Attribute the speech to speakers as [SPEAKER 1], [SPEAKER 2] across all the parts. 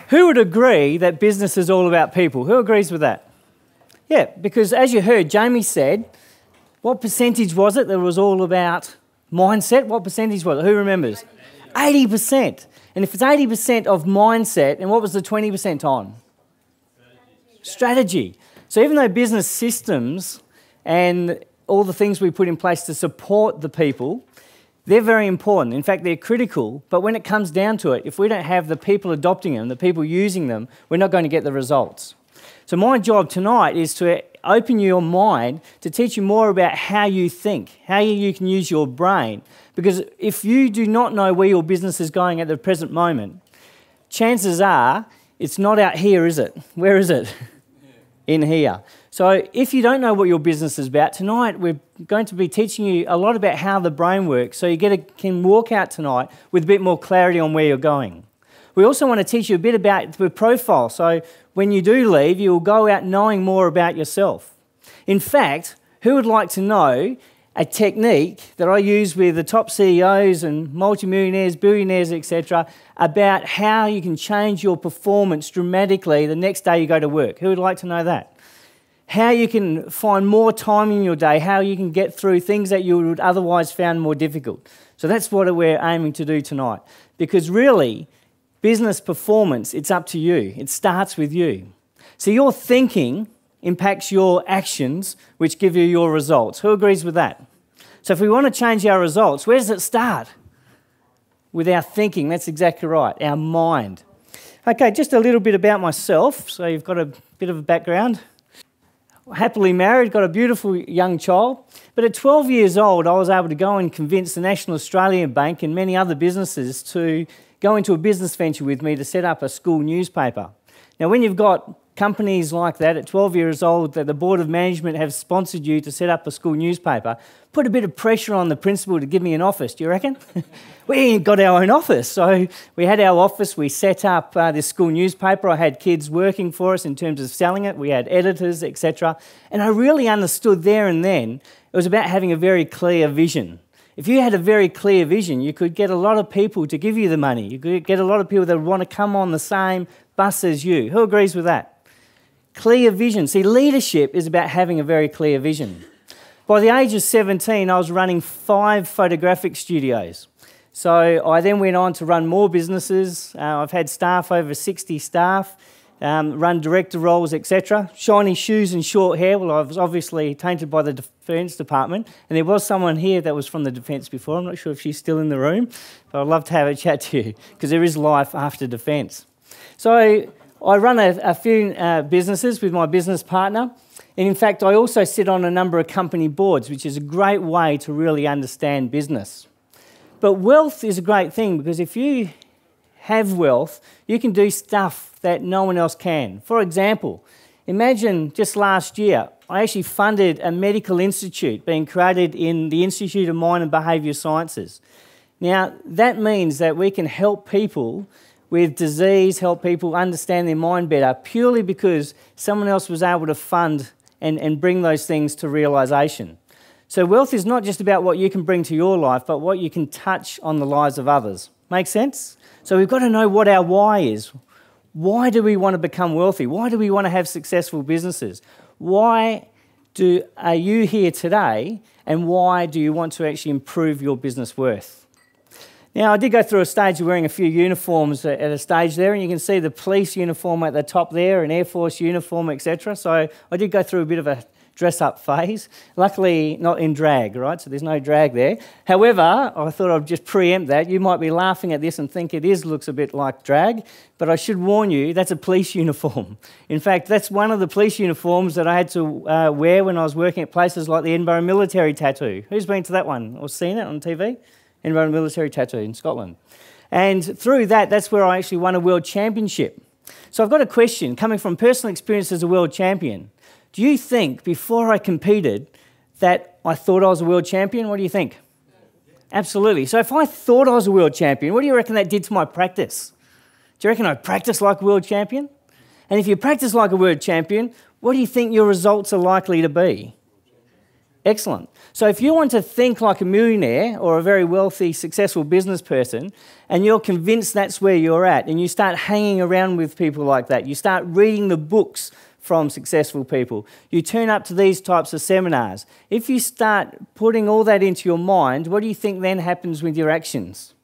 [SPEAKER 1] Who would agree that business is all about people? Who agrees with that? Yeah, because as you heard, Jamie said, what percentage was it that was all about mindset? What percentage was it? Who remembers? 80%. And if it's 80% of mindset, and what was the 20% on? Strategy. So even though business systems and all the things we put in place to support the people, they're very important. In fact, they're critical. But when it comes down to it, if we don't have the people adopting them, the people using them, we're not going to get the results. So my job tonight is to open your mind to teach you more about how you think, how you can use your brain. Because if you do not know where your business is going at the present moment, chances are it's not out here, is it? Where is it? In here. So if you don't know what your business is about, tonight we're going to be teaching you a lot about how the brain works so you can walk out tonight with a bit more clarity on where you're going. We also want to teach you a bit about the profile, so when you do leave, you'll go out knowing more about yourself. In fact, who would like to know a technique that I use with the top CEOs and multimillionaires, billionaires, etc., about how you can change your performance dramatically the next day you go to work? Who would like to know that? How you can find more time in your day, how you can get through things that you would otherwise found more difficult. So that's what we're aiming to do tonight. Because really, business performance, it's up to you. It starts with you. So your thinking impacts your actions, which give you your results. Who agrees with that? So if we want to change our results, where does it start? With our thinking. That's exactly right, our mind. Okay, just a little bit about myself, so you've got a bit of a background. Happily married, got a beautiful young child, but at 12 years old I was able to go and convince the National Australia Bank and many other businesses to go into a business venture with me to set up a school newspaper. Now when you've got companies like that at 12 years old that the board of management have sponsored you to set up a school newspaper, put a bit of pressure on the principal to give me an office, do you reckon? We ain't got our own office. So we had our office, we set up this school newspaper. I had kids working for us in terms of selling it. We had editors, etc. And I really understood there and then it was about having a very clear vision. If you had a very clear vision, you could get a lot of people to give you the money. You could get a lot of people that would want to come on the same bus as you. Who agrees with that? Clear vision. See, leadership is about having a very clear vision. By the age of 17, I was running 5 photographic studios. So I then went on to run more businesses. I've had staff, over 60 staff, run director roles, etc. Shiny shoes and short hair. Well, I was obviously tainted by the Defence Department. And there was someone here that was from the Defence before. I'm not sure if she's still in the room, but I'd love to have a chat to you because there is life after Defence. So I run a few businesses with my business partner. And in fact, I also sit on a number of company boards, which is a great way to really understand business. But wealth is a great thing because if you have wealth, you can do stuff that no one else can. For example, imagine just last year, I actually funded a medical institute being created in the Institute of Mind and Behaviour Sciences. Now, that means that we can help people with disease, help people understand their mind better, purely because someone else was able to fund and bring those things to realisation. So wealth is not just about what you can bring to your life, but what you can touch on the lives of others. Make sense? So we've got to know what our why is. Why do we want to become wealthy? Why do we want to have successful businesses? Why are you here today, and why do you want to actually improve your business worth? Now, I did go through a stage of wearing a few uniforms at a stage there, and you can see the police uniform at the top there, an Air Force uniform, etc. So I did go through a bit of a dress-up phase. Luckily, not in drag, right? So there's no drag there. However, I thought I'd just preempt that. You might be laughing at this and think it looks a bit like drag, but I should warn you, that's a police uniform. In fact, that's one of the police uniforms that I had to wear when I was working at places like the Edinburgh Military Tattoo. Who's been to that one or seen it on TV? Edinburgh Military Tattoo in Scotland. And through that, that's where I actually won a world championship. So I've got a question coming from personal experience as a world champion. Do you think before I competed that I thought I was a world champion? What do you think? Absolutely. So if I thought I was a world champion, what do you reckon that did to my practice? Do you reckon I practiced like a world champion? And if you practice like a world champion, what do you think your results are likely to be? Excellent. So if you want to think like a millionaire or a very wealthy, successful business person, and you're convinced that's where you're at, and you start hanging around with people like that, you start reading the books from successful people, you turn up to these types of seminars, if you start putting all that into your mind, what do you think then happens with your actions?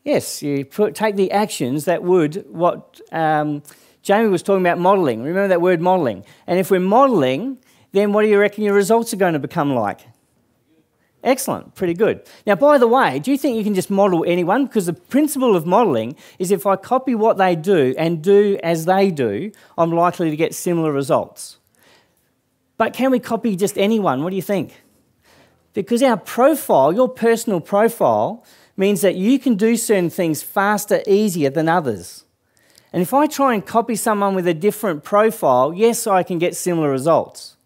[SPEAKER 1] Yes, you take the actions that would, what Jamie was talking about, modelling. Remember that word modelling. And if we're modelling, then what do you reckon your results are going to become like? Excellent, pretty good. Now, by the way, do you think you can just model anyone? Because the principle of modelling is if I copy what they do and do as they do, I'm likely to get similar results. But can we copy just anyone? What do you think? Because our profile, your personal profile, means that you can do certain things faster, easier than others. And if I try and copy someone with a different profile, yes, I can get similar results.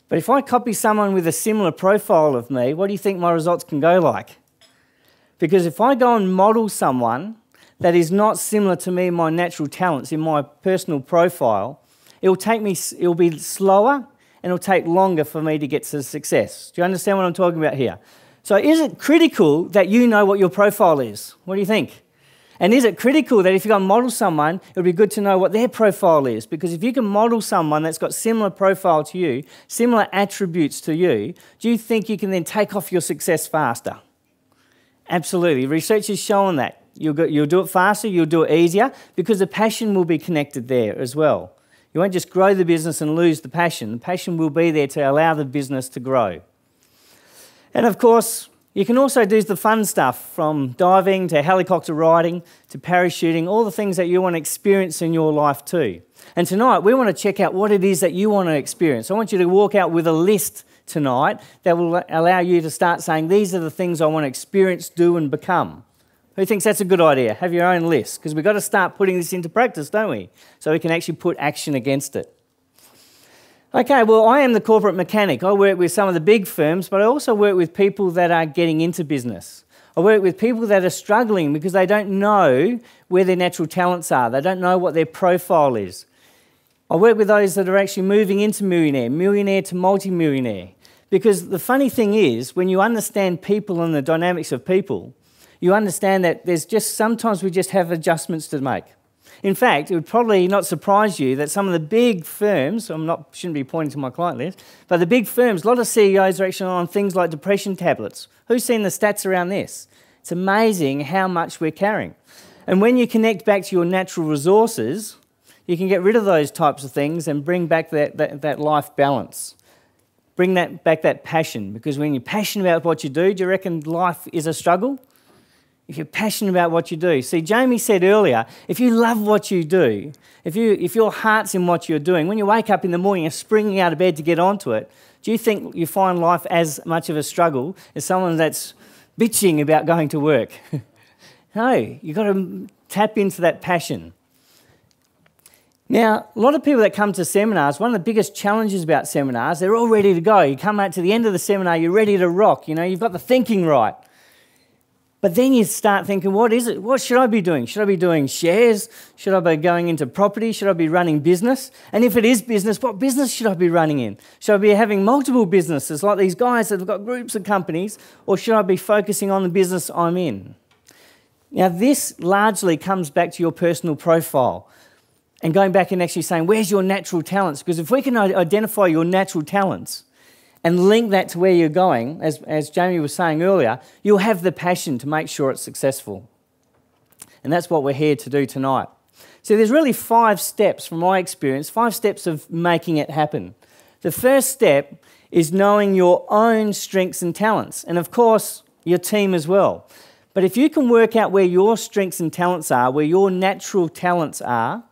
[SPEAKER 1] But if I copy someone with a similar profile of me, what do you think my results can go like? Because if I go and model someone that is not similar to me in my natural talents, in my personal profile, it'll be slower and it'll take longer for me to get to success. Do you understand what I'm talking about here? So is it critical that you know what your profile is? What do you think? And is it critical that if you're going to model someone, it would be good to know what their profile is? Because if you can model someone that's got similar profile to you, similar attributes to you, do you think you can then take off your success faster? Absolutely. Research has shown that. You'll do it faster, you'll do it easier, because the passion will be connected there as well. You won't just grow the business and lose the passion. The passion will be there to allow the business to grow. And of course, you can also do the fun stuff, from diving to helicopter riding to parachuting, all the things that you want to experience in your life too. And tonight, we want to check out what it is that you want to experience. I want you to walk out with a list tonight that will allow you to start saying, these are the things I want to experience, do and become. Who thinks that's a good idea? Have your own list, because we've got to start putting this into practice, don't we? So we can actually put action against it. Okay, well, I am the corporate mechanic. I work with some of the big firms, but I also work with people that are getting into business. I work with people that are struggling because they don't know where their natural talents are. They don't know what their profile is. I work with those that are actually moving into millionaire to multi-millionaire. Because the funny thing is, when you understand people and the dynamics of people, you understand that sometimes we just have adjustments to make. In fact, it would probably not surprise you that some of the big firms, shouldn't be pointing to my client list, but the big firms, a lot of CEOs are actually on things like depression tablets. Who's seen the stats around this? It's amazing how much we're carrying. And when you connect back to your natural resources, you can get rid of those types of things and bring back that life balance. Bring back that passion, because when you're passionate about what you do you reckon life is a struggle? If you're passionate about what you do. See, Jamie said earlier, if you love what you do, if your heart's in what you're doing, when you wake up in the morning and springing out of bed to get onto it, do you think you find life as much of a struggle as someone that's bitching about going to work? No, you've got to tap into that passion. Now, a lot of people that come to seminars, one of the biggest challenges about seminars, they're all ready to go. You come out to the end of the seminar, you're ready to rock, you've got the thinking right. But then you start thinking, what is it? What should I be doing? Should I be doing shares? Should I be going into property? Should I be running business? And if it is business, what business should I be running in? Should I be having multiple businesses like these guys that have got groups of companies? Or should I be focusing on the business I'm in? Now, this largely comes back to your personal profile and going back and actually saying, where's your natural talents? Because if we can identify your natural talents and link that to where you're going, as Jamie was saying earlier, you'll have the passion to make sure it's successful. And that's what we're here to do tonight. So there's really 5 steps from my experience, 5 steps of making it happen. The first step is knowing your own strengths and talents, and of course, your team as well. But if you can work out where your strengths and talents are, where your natural talents are,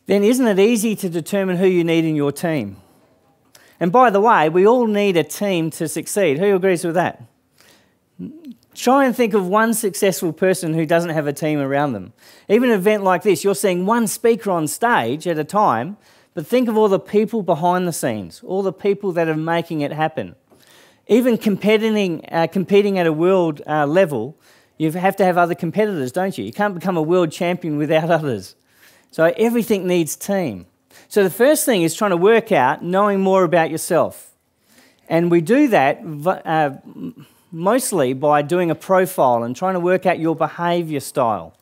[SPEAKER 1] then isn't it easy to determine who you need in your team? And by the way, we all need a team to succeed. Who agrees with that? Try and think of one successful person who doesn't have a team around them. Even an event like this, you're seeing one speaker on stage at a time, but think of all the people behind the scenes, all the people that are making it happen. Even competing at a world level, you have to have other competitors, don't you? You can't become a world champion without others. So everything needs team. So the first thing is trying to work out knowing more about yourself. And we do that mostly by doing a profile and trying to work out your behaviour style.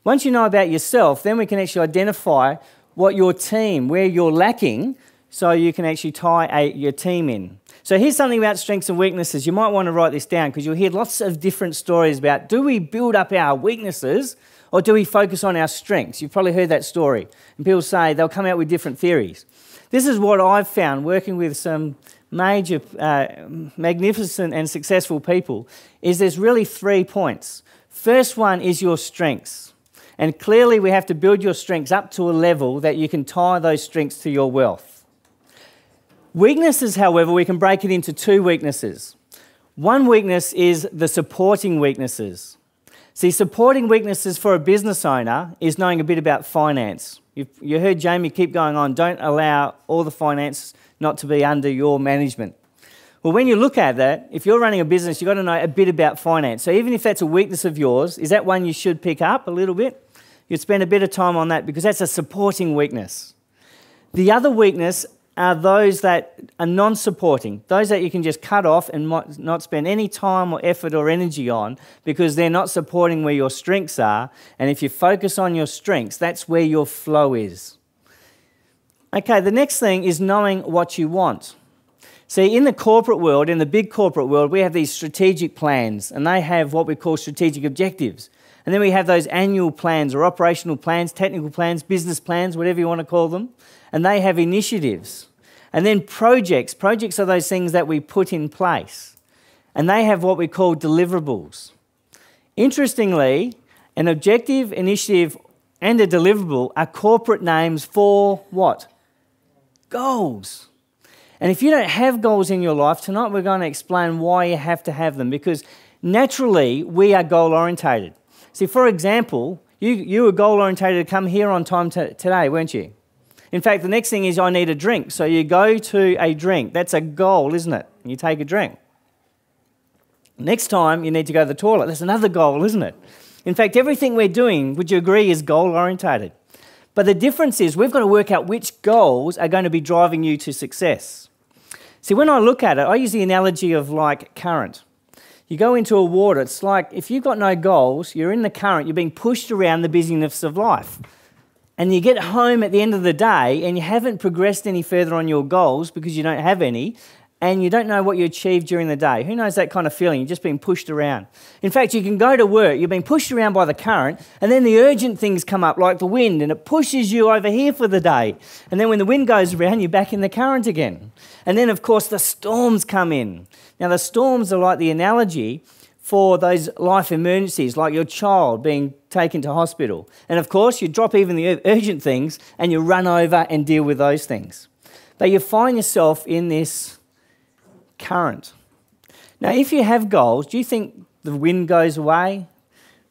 [SPEAKER 1] Once you know about yourself, then we can actually identify what your team, where you're lacking, so you can actually tie your team in. So here's something about strengths and weaknesses. You might want to write this down because you'll hear lots of different stories about, do we build up our weaknesses or do we focus on our strengths? You've probably heard that story. And people say they'll come out with different theories. This is what I've found working with some major, magnificent and successful people, is there's really 3 points. First one is your strengths. And clearly we have to build your strengths up to a level that you can tie those strengths to your wealth. Weaknesses, however, we can break it into 2 weaknesses. One weakness is the supporting weaknesses. See, supporting weaknesses for a business owner is knowing a bit about finance. You heard Jamie keep going on, don't allow all the finance not to be under your management. Well, when you look at that, if you're running a business, you've got to know a bit about finance. So even if that's a weakness of yours, is that one you should pick up a little bit? You'd spend a bit of time on that because that's a supporting weakness. The other weakness are those that are non-supporting, those that you can just cut off and might not spend any time or effort or energy on because they're not supporting where your strengths are. And if you focus on your strengths, that's where your flow is. Okay, the next thing is knowing what you want. See, in the corporate world, in the big corporate world, we have these strategic plans and they have what we call strategic objectives. And then we have those annual plans or operational plans, technical plans, business plans, whatever you want to call them. And they have initiatives. And then projects. Projects are those things that we put in place. And they have what we call deliverables. Interestingly, an objective, initiative, and a deliverable are corporate names for what? Goals. And if you don't have goals in your life, tonight we're going to explain why you have to have them. Because naturally, we are goal-orientated. See, for example, you were goal-orientated to come here on time today, weren't you? In fact, the next thing is I need a drink. So you go to a drink. That's a goal, isn't it? You take a drink. Next time, you need to go to the toilet. That's another goal, isn't it? In fact, everything we're doing, would you agree, is goal-orientated. But the difference is we've got to work out which goals are going to be driving you to success. See, when I look at it, I use the analogy of like current. You go into a water, it's like if you've got no goals, you're in the current, you're being pushed around the busyness of life. And you get home at the end of the day and you haven't progressed any further on your goals because you don't have any, and you don't know what you achieved during the day. Who knows that kind of feeling? You're just being pushed around. In fact, you can go to work, you're being pushed around by the current, and then the urgent things come up like the wind, and it pushes you over here for the day. And then when the wind goes around, you're back in the current again. And then, of course, the storms come in. Now, the storms are like the analogy for those life emergencies, like your child being taken to hospital. And of course, you drop even the urgent things and you run over and deal with those things. But you find yourself in this current. Now, if you have goals, do you think the wind goes away?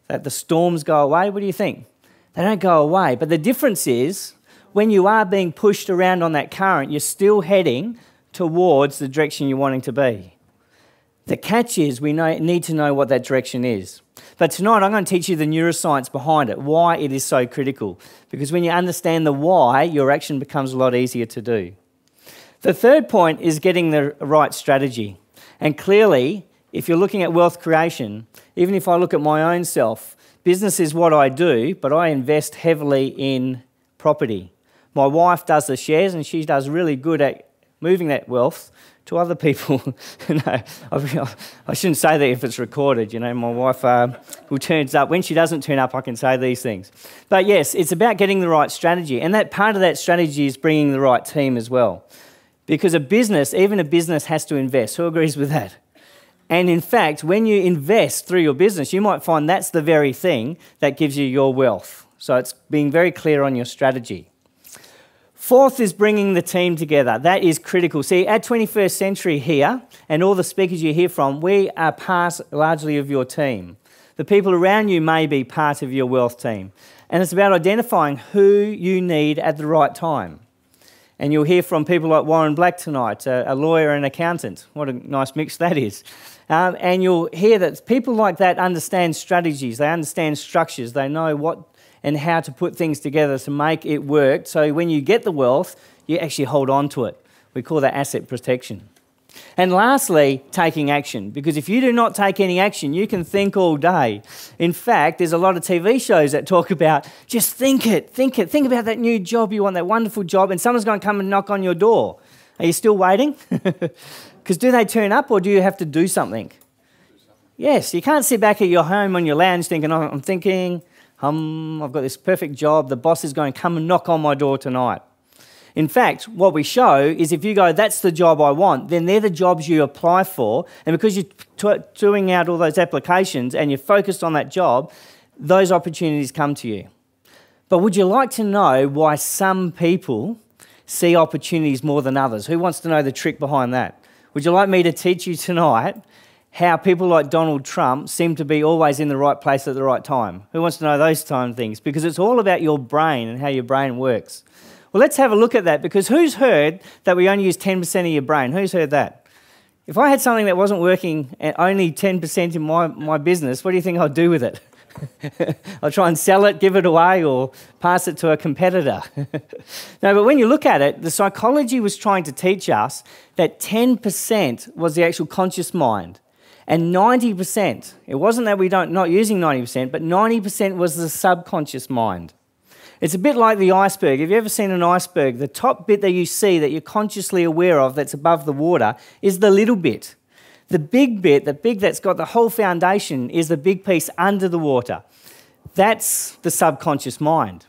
[SPEAKER 1] That the storms go away? What do you think? They don't go away. But the difference is, when you are being pushed around on that current, you're still heading towards the direction you're wanting to be. The catch is we need to know what that direction is. But tonight I'm going to teach you the neuroscience behind it, why it is so critical. Because when you understand the why, your action becomes a lot easier to do. The third point is getting the right strategy. And clearly, if you're looking at wealth creation, even if I look at my own self, business is what I do, but I invest heavily in property. My wife does the shares and she does really good at moving that wealth to other people. No, I shouldn't say that if it's recorded. You know, my wife who turns up. When she doesn't turn up, I can say these things. But yes, it's about getting the right strategy. And that part of that strategy is bringing the right team as well. Because a business, even a business, has to invest. Who agrees with that? And in fact, when you invest through your business, you might find that's the very thing that gives you your wealth. So it's being very clear on your strategy. Fourth is bringing the team together. That is critical. See, at 21st Century here, and all the speakers you hear from, we are part largely of your team. The people around you may be part of your wealth team. And it's about identifying who you need at the right time. And you'll hear from people like Warren Black tonight, a lawyer and accountant. What a nice mix that is. And you'll hear that people like that understand strategies, they understand structures, they know what and how to put things together to make it work. So when you get the wealth, you actually hold on to it. We call that asset protection. And lastly, taking action. Because if you do not take any action, you can think all day. In fact, there's a lot of TV shows that talk about just think it. Think about that new job you want, that wonderful job, and someone's going to come and knock on your door. Are you still waiting? Because do they turn up or do you have to do something? Yes, you can't sit back at your home on your lounge thinking, oh, I'm thinking, I've got this perfect job, the boss is going to come and knock on my door tonight. In fact, what we show is if you go, that's the job I want, then they're the jobs you apply for, and because you're doing out all those applications and you're focused on that job, those opportunities come to you. But would you like to know why some people see opportunities more than others? Who wants to know the trick behind that? Would you like me to teach you tonight how people like Donald Trump seem to be always in the right place at the right time? Who wants to know those time things? Because it's all about your brain and how your brain works. Well, let's have a look at that, because who's heard that we only use 10% of your brain? Who's heard that? If I had something that wasn't working at only 10% in my business, what do you think I'd do with it? I'll try and sell it, give it away, or pass it to a competitor. No, but when you look at it, the psychology was trying to teach us that 10% was the actual conscious mind, and 90%, it wasn't that we not using 90%, but 90% was the subconscious mind. It's a bit like the iceberg. Have you ever seen an iceberg? The top bit that you see that you're consciously aware of that's above the water is the little bit. The big bit, that's got the whole foundation, is the big piece under the water. That's the subconscious mind.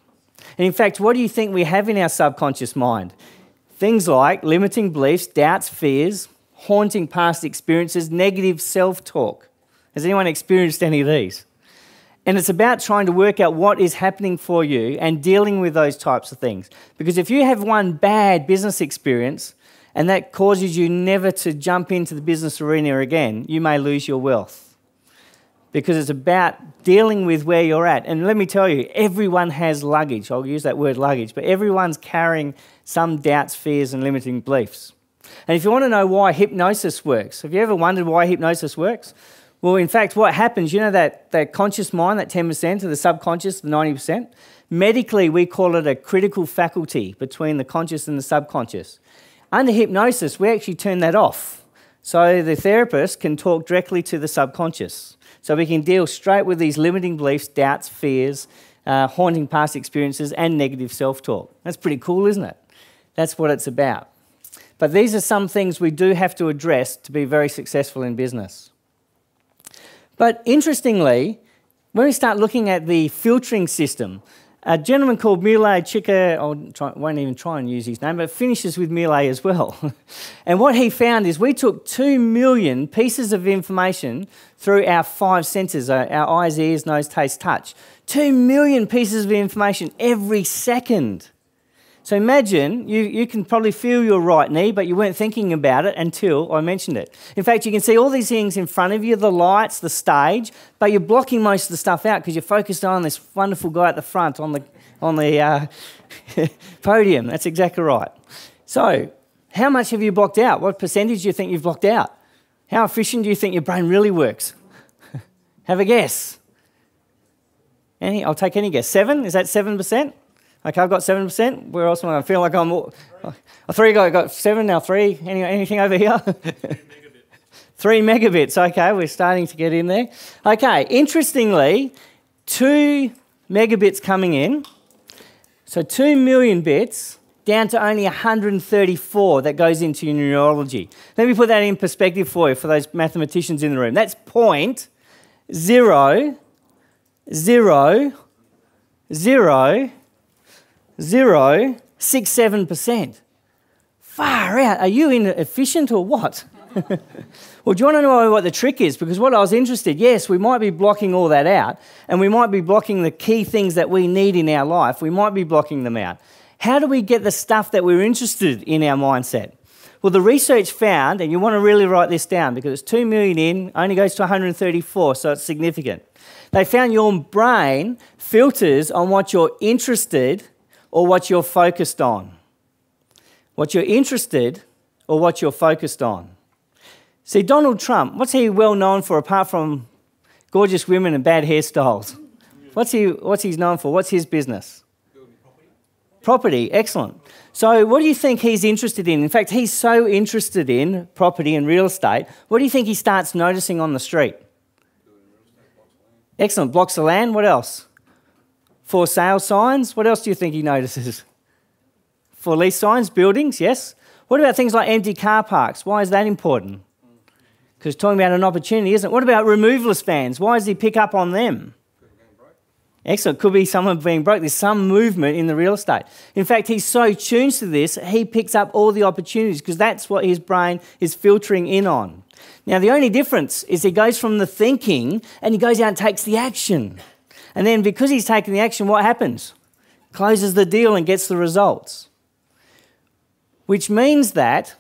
[SPEAKER 1] And in fact, what do you think we have in our subconscious mind? Things like limiting beliefs, doubts, fears, haunting past experiences, negative self-talk. Has anyone experienced any of these? And it's about trying to work out what is happening for you and dealing with those types of things. Because if you have one bad business experience and that causes you never to jump into the business arena again, you may lose your wealth. Because it's about dealing with where you're at. And let me tell you, everyone has luggage. I'll use that word luggage, but everyone's carrying some doubts, fears, and limiting beliefs. And if you want to know why hypnosis works, have you ever wondered why hypnosis works? Well, in fact, what happens, you know that conscious mind, that 10%, or the subconscious, the 90%? Medically, we call it a critical faculty between the conscious and the subconscious. Under hypnosis, we actually turn that off. So the therapist can talk directly to the subconscious. So we can deal straight with these limiting beliefs, doubts, fears, haunting past experiences, and negative self-talk. That's pretty cool, isn't it? That's what it's about. But these are some things we do have to address to be very successful in business. But interestingly, when we start looking at the filtering system, a gentleman called Mile Chica, I won't even try and use his name, but finishes with Mile as well. And what he found is we took 2 million pieces of information through our 5 senses, our eyes, ears, nose, taste, touch. 2 million pieces of information every second. So imagine, you can probably feel your right knee, but you weren't thinking about it until I mentioned it. In fact, you can see all these things in front of you, the lights, the stage, but you're blocking most of the stuff out because you're focused on this wonderful guy at the front on the podium. That's exactly right. So how much have you blocked out? What percentage do you think you've blocked out? How efficient do you think your brain really works? Have a guess. I'll take any guess. 7? Is that 7%? Okay, I've got 7%. Where else am I? I feel like I'm... 3 got 7, now 3. Anything over here? 3 megabits. Okay, we're starting to get in there. Okay, interestingly, 2 megabits coming in. So 2 million bits down to only 134 that goes into your neurology. Let me put that in perspective for you, for those mathematicians in the room. That's 0.0067%. Far out. Are you inefficient or what? Well, do you want to know what the trick is? Because what I was interested, yes, we might be blocking all that out, and we might be blocking the key things that we need in our life. We might be blocking them out. How do we get the stuff that we're interested in our mindset? Well, the research found, and you want to really write this down because it's 2 million in, only goes to 134, so it's significant. They found your brain filters on what you're interested or what you're focused on. What you're interested or what you're focused on. See, Donald Trump, what's he well known for apart from gorgeous women and bad hairstyles? What's he known for? What's his business? Property, excellent. So what do you think he's interested in? In fact, he's so interested in property and real estate. What do you think he starts noticing on the street? Excellent. Blocks of land. What else? For sale signs. What else do you think he notices? For lease signs, buildings, yes. What about things like empty car parks? Why is that important? Because talking about an opportunity, isn't it? What about removalist vans? Why does he pick up on them? Excellent. Could be someone being broke. There's some movement in the real estate. In fact, he's so tuned to this, he picks up all the opportunities because that's what his brain is filtering in on. Now, the only difference is he goes from the thinking and he goes out and takes the action. And then because he's taken the action, what happens? Closes the deal and gets the results. Which means that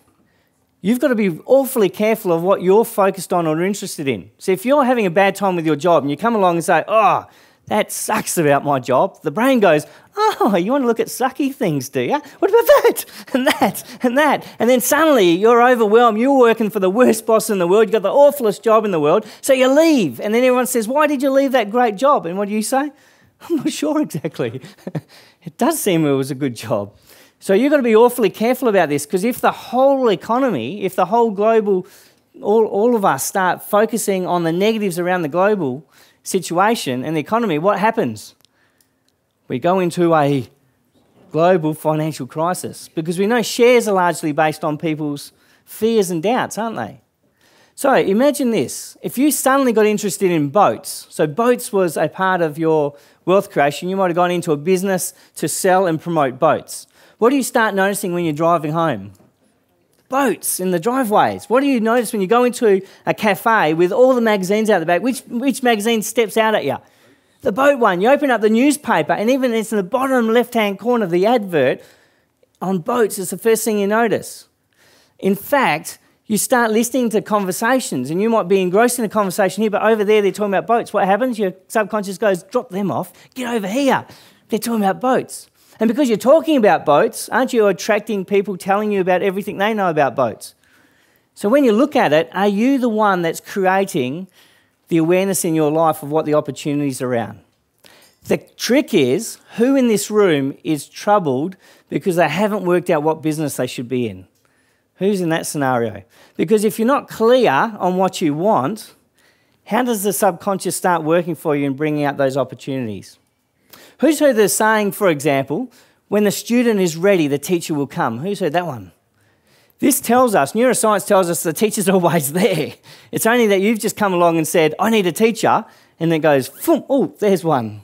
[SPEAKER 1] you've got to be awfully careful of what you're focused on or interested in. So if you're having a bad time with your job and you come along and say, oh, that sucks about my job, the brain goes, oh, you want to look at sucky things, do you? What about that and that and that? And then suddenly you're overwhelmed. You're working for the worst boss in the world. You've got the awfulest job in the world. So you leave. And then everyone says, why did you leave that great job? And what do you say? I'm not sure exactly. It does seem it was a good job. So you've got to be awfully careful about this because if the whole economy, if the whole global, all of us start focusing on the negatives around the global situation and the economy, what happens? We go into a global financial crisis because we know shares are largely based on people's fears and doubts, aren't they? So imagine this. If you suddenly got interested in boats, so boats was a part of your wealth creation, you might have gone into a business to sell and promote boats. What do you start noticing when you're driving home? Boats in the driveways. What do you notice when you go into a cafe with all the magazines out the back? Which magazine steps out at you? The boat one. You open up the newspaper and even it's in the bottom left-hand corner of the advert on boats is the first thing you notice. In fact, you start listening to conversations and you might be engrossed in a conversation here, but over there they're talking about boats. What happens? Your subconscious goes, drop them off, get over here. They're talking about boats. And because you're talking about boats, aren't you attracting people telling you about everything they know about boats? So when you look at it, are you the one that's creating the awareness in your life of what the opportunities are around? The trick is, who in this room is troubled because they haven't worked out what business they should be in? Who's in that scenario? Because if you're not clear on what you want, how does the subconscious start working for you and bringing out those opportunities? Who's heard the saying, for example, when the student is ready, the teacher will come? Who's heard that one? This tells us, neuroscience tells us the teacher's always there. It's only that you've just come along and said, I need a teacher, and then it goes, oh, there's one.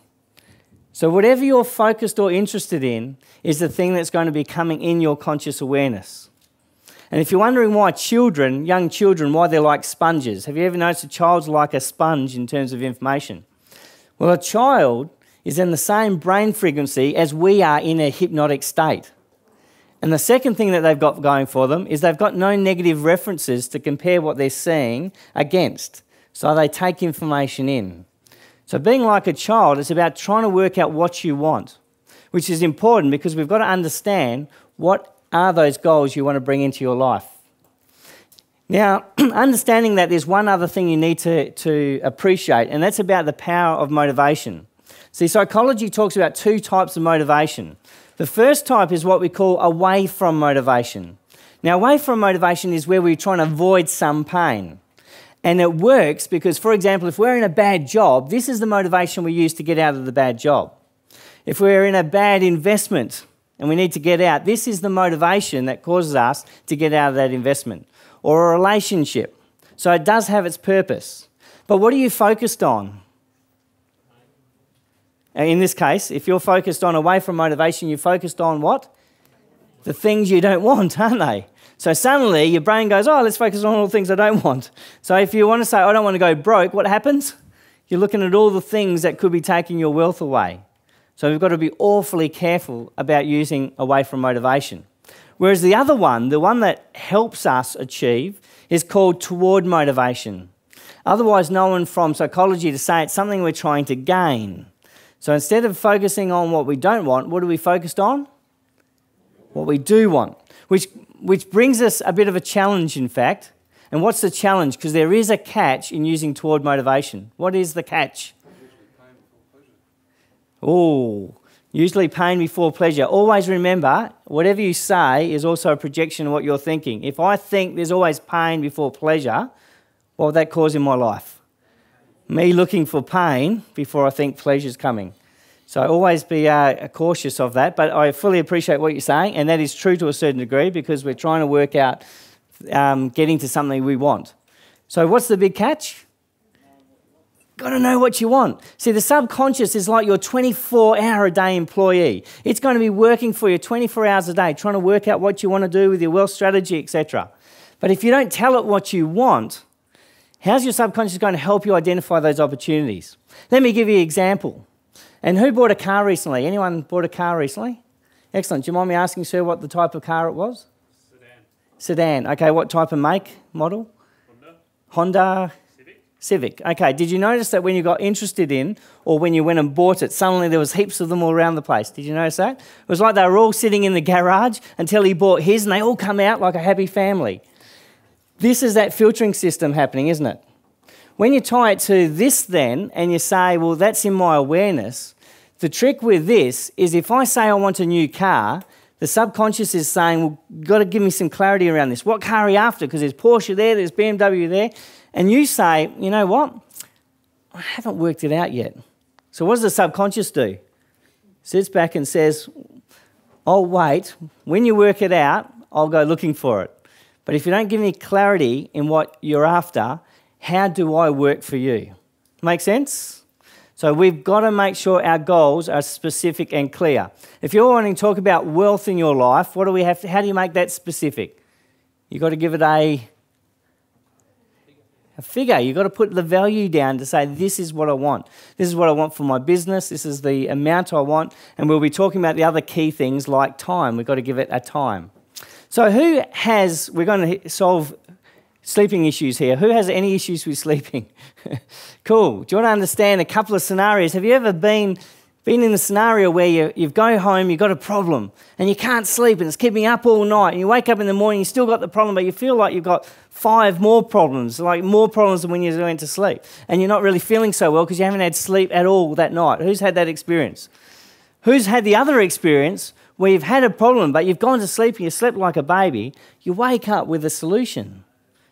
[SPEAKER 1] So whatever you're focused or interested in is the thing that's going to be coming in your conscious awareness. And if you're wondering why children, young children, why they're like sponges, have you ever noticed a child's like a sponge in terms of information? Well, a child is in the same brain frequency as we are in a hypnotic state. And the second thing that they've got going for them is they've got no negative references to compare what they're seeing against. So they take information in. So being like a child is about trying to work out what you want, which is important because we've got to understand what are those goals you want to bring into your life. Now, understanding that there's one other thing you need to appreciate, and that's about the power of motivation. See, psychology talks about two types of motivation. The first type is what we call away from motivation. Now, away from motivation is where we're trying to avoid some pain. And it works because, for example, if we're in a bad job, this is the motivation we use to get out of the bad job. If we're in a bad investment and we need to get out, this is the motivation that causes us to get out of that investment. Or a relationship. So it does have its purpose. But what are you focused on? In this case, if you're focused on away from motivation, you're focused on what? The things you don't want, aren't they? So suddenly your brain goes, oh, let's focus on all the things I don't want. So if you want to say, I don't want to go broke, what happens? You're looking at all the things that could be taking your wealth away. So we've got to be awfully careful about using away from motivation. Whereas the other one, the one that helps us achieve, is called toward motivation. Otherwise known from psychology to say it's something we're trying to gain. So instead of focusing on what we don't want, what are we focused on? What we do want, which brings us a bit of a challenge, in fact. And what's the challenge? Because there is a catch in using toward motivation. What is the catch? Oh, Usually pain before pleasure. Always remember, whatever you say is also a projection of what you're thinking. If I think there's always pain before pleasure, what would that cause in my life? Me looking for pain before I think pleasure's coming. So always be cautious of that. But I fully appreciate what you're saying, and that is true to a certain degree because we're trying to work out getting to something we want. So what's the big catch? Got to know what you want. See, the subconscious is like your 24-hour-a-day employee. It's going to be working for you 24 hours a day, trying to work out what you want to do with your wealth strategy, etc. But if you don't tell it what you want, how's your subconscious going to help you identify those opportunities? Let me give you an example. And who bought a car recently? Anyone bought a car recently? Excellent. Do you mind me asking, sir, what the type of car it was? Sedan. Okay, what type of make, model? Honda? Civic. Okay, did you notice that when you got interested in or when you went and bought it, suddenly there was heaps of them all around the place? Did you notice that? It was like they were all sitting in the garage until he bought his and they all come out like a happy family. This is that filtering system happening, isn't it? When you tie it to this then and you say, well, that's in my awareness, the trick with this is if I say I want a new car, the subconscious is saying, well, you've got to give me some clarity around this. What car are you after? Because there's Porsche there, there's BMW there. And you say, you know what? I haven't worked it out yet. So what does the subconscious do? Sits back and says, I'll wait. When you work it out, I'll go looking for it. But if you don't give me clarity in what you're after, how do I work for you? Make sense? So we've got to make sure our goals are specific and clear. If you're wanting to talk about wealth in your life, what do we have to, how do you make that specific? You've got to give it a figure. You've got to put the value down to say, this is what I want. This is what I want for my business. This is the amount I want. And we'll be talking about the other key things like time. We've got to give it a time. So we're going to solve sleeping issues here. Who has any issues with sleeping? Cool. Do you want to understand a couple of scenarios? Have you ever been in a scenario where you go home, you've got a problem, and you can't sleep, and it's keeping you up all night, and you wake up in the morning, you still got the problem, but you feel like you've got 5 more problems, like more problems than when you went to sleep, and you're not really feeling so well because you haven't had sleep at all that night. Who's had that experience? Who's had the other experience where you've had a problem, but you've gone to sleep and you slept like a baby, you wake up with a solution.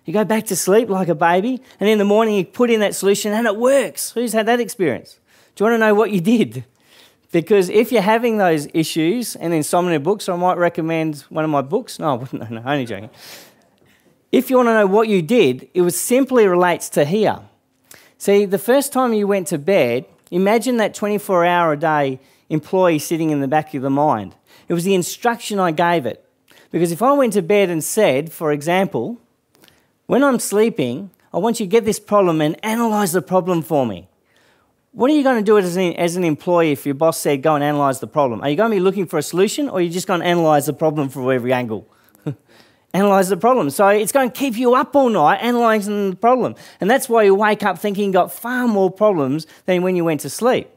[SPEAKER 1] You go back to sleep like a baby, and in the morning you put in that solution and it works. Who's had that experience? Do you want to know what you did? Because if you're having those issues and insomnia books, I might recommend one of my books. No, only joking. If you want to know what you did, it simply relates to here. See, the first time you went to bed, imagine that 24-hour-a-day employee sitting in the back of the mind. It was the instruction I gave it. Because if I went to bed and said, for example, when I'm sleeping, I want you to get this problem and analyse the problem for me. What are you going to do as an employee if your boss said, go and analyse the problem? Are you going to be looking for a solution, or are you just going to analyse the problem from every angle? Analyse the problem. So it's going to keep you up all night analysing the problem. And that's why you wake up thinking you've got far more problems than when you went to sleep.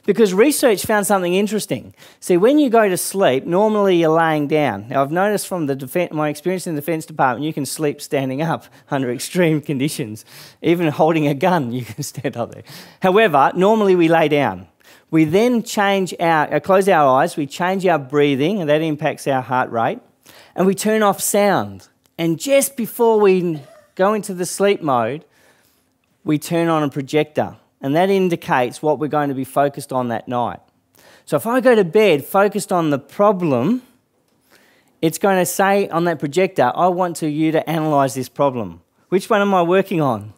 [SPEAKER 1] Because research found something interesting. See, when you go to sleep, normally you're laying down. Now, I've noticed from my experience in the Defence Department, you can sleep standing up under extreme conditions. Even holding a gun, you can stand up there. However, normally we lay down. We then close our eyes, we change our breathing, and that impacts our heart rate, and we turn off sound. And just before we go into the sleep mode, we turn on a projector. And that indicates what we're going to be focused on that night. So if I go to bed focused on the problem, it's going to say on that projector, I want you to analyse this problem. Which one am I working on?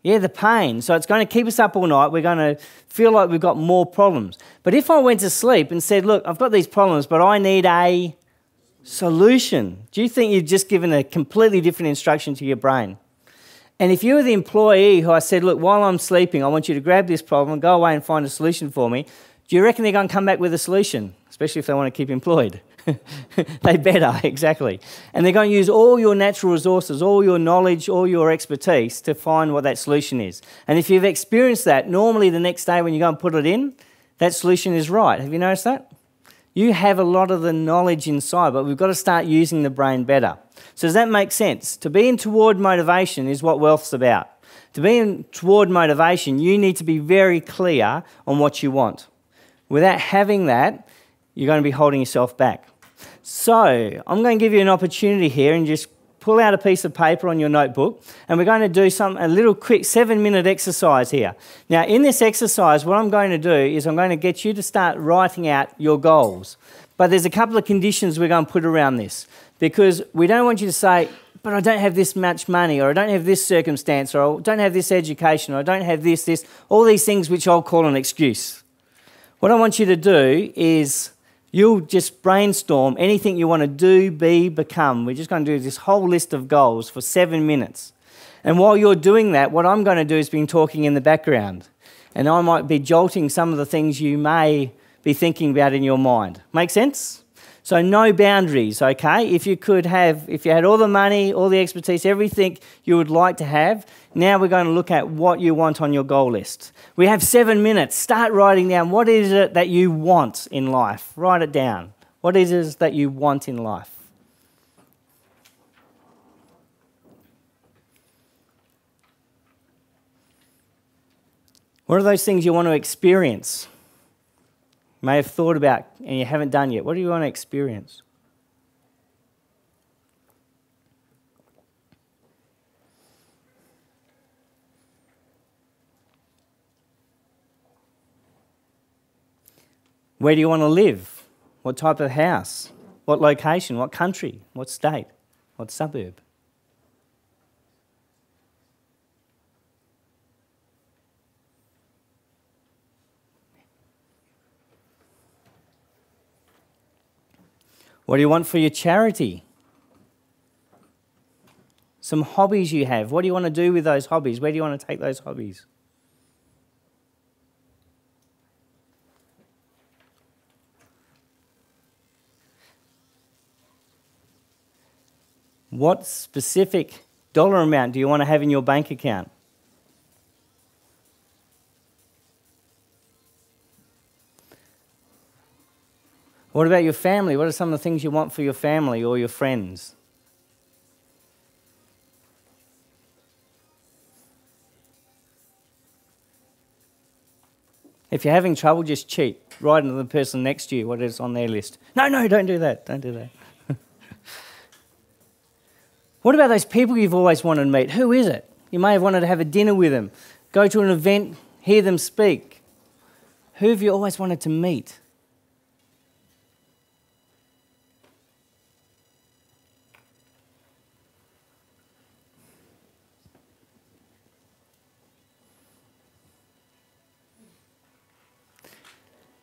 [SPEAKER 1] Yeah, the pain. So it's going to keep us up all night. We're going to feel like we've got more problems. But if I went to sleep and said, look, I've got these problems, but I need a solution, do you think you've just given a completely different instruction to your brain? And if you were the employee who I said, look, while I'm sleeping, I want you to grab this problem, go away and find a solution for me, do you reckon they're going to come back with a solution? Especially if they want to keep employed. They better, exactly. And they're going to use all your natural resources, all your knowledge, all your expertise to find what that solution is. And if you've experienced that, normally the next day when you go and put it in, that solution is right. Have you noticed that? You have a lot of the knowledge inside, but we've got to start using the brain better. So does that make sense? To be in toward motivation is what wealth's about. To be in toward motivation, you need to be very clear on what you want. Without having that, you're going to be holding yourself back. So I'm going to give you an opportunity here and just pull out a piece of paper on your notebook, and we're going to do a little quick 7-minute exercise here. Now, in this exercise, what I'm going to do is I'm going to get you to start writing out your goals. But there's a couple of conditions we're going to put around this, because we don't want you to say, but I don't have this much money, or I don't have this circumstance, or I don't have this education, or I don't have this, all these things which I'll call an excuse. What I want you to do is you'll just brainstorm anything you want to do, be, become. We're just going to do this whole list of goals for 7 minutes. And while you're doing that, what I'm going to do is be talking in the background. And I might be jolting some of the things you may be thinking about in your mind. Make sense? So no boundaries, okay? If you had all the money, all the expertise, everything you would like to have, now we're going to look at what you want on your goal list. We have 7 minutes. Start writing down what is it that you want in life. Write it down. What is it that you want in life? What are those things you want to experience? You may have thought about and you haven't done yet. What do you want to experience? Where do you want to live? What type of house? What location? What country? What state? What suburb? What do you want for your charity? Some hobbies you have. What do you want to do with those hobbies? Where do you want to take those hobbies? What specific dollar amount do you want to have in your bank account? What about your family? What are some of the things you want for your family or your friends? If you're having trouble, just cheat. Write into the person next to you what is on their list. No, don't do that. Don't do that. What about those people you've always wanted to meet? Who is it? You may have wanted to have a dinner with them, go to an event, hear them speak. Who have you always wanted to meet?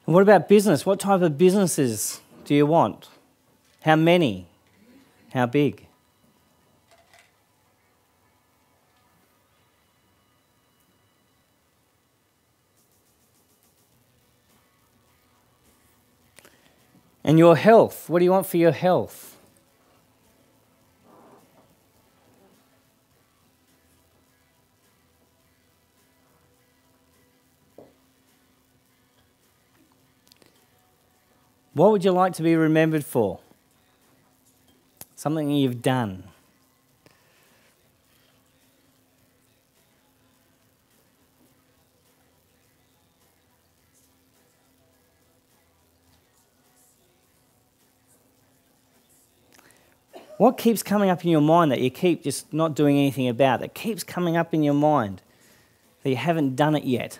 [SPEAKER 1] And what about business? What type of businesses do you want? How many? How big? And your health. What do you want for your health? What would you like to be remembered for? Something you've done. What keeps coming up in your mind that you keep just not doing anything about, that keeps coming up in your mind that you haven't done it yet?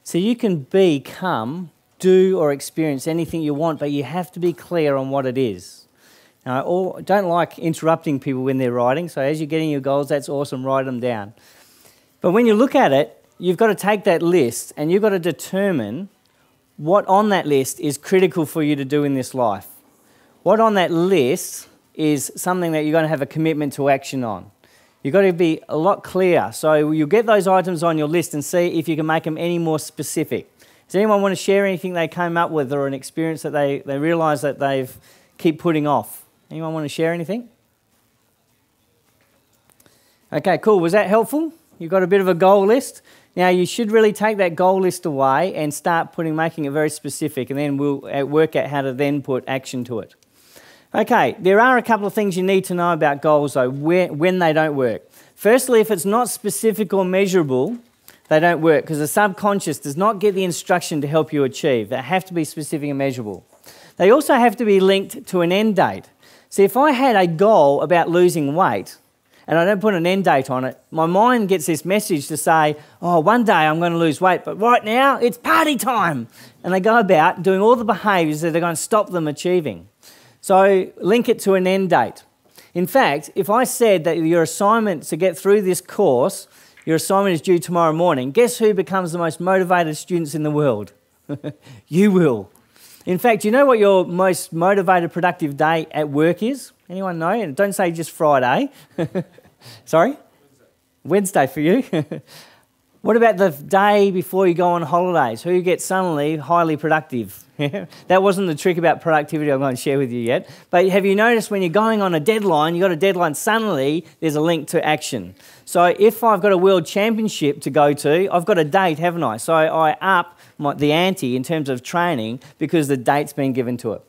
[SPEAKER 1] So you can become, do or experience anything you want, but you have to be clear on what it is. Now, I don't like interrupting people when they're writing, so as you're getting your goals, that's awesome, write them down. But when you look at it, you've got to take that list and you've got to determine what on that list is critical for you to do in this life. What on that list is something that you're going to have a commitment to action on. You've got to be a lot clearer. So you'll get those items on your list and see if you can make them any more specific. Does anyone want to share anything they came up with or an experience that they realise that they've keep putting off? Anyone want to share anything? Okay, cool. Was that helpful? You've got a bit of a goal list. Now, you should really take that goal list away and start making it very specific, and then we'll work out how to then put action to it. Okay, there are a couple of things you need to know about goals, though, when they don't work. Firstly, if it's not specific or measurable, they don't work because the subconscious does not get the instruction to help you achieve. They have to be specific and measurable. They also have to be linked to an end date. See, if I had a goal about losing weight and I don't put an end date on it, my mind gets this message to say, oh, one day I'm going to lose weight, but right now it's party time. And they go about doing all the behaviours that are going to stop them achieving. So link it to an end date. In fact, if I said that your assignment to get through this course, your assignment is due tomorrow morning, guess who becomes the most motivated students in the world? You will. In fact, do you know what your most motivated, productive day at work is? Anyone know? And don't say just Friday. Sorry? Wednesday for you. What about the day before you go on holidays? Who gets suddenly highly productive? That wasn't the trick about productivity I'm going to share with you yet. But have you noticed when you're going on a deadline, you've got a deadline, suddenly there's a link to action. So if I've got a world championship to go to, I've got a date, haven't I? So I up the ante in terms of training because the date's been given to it.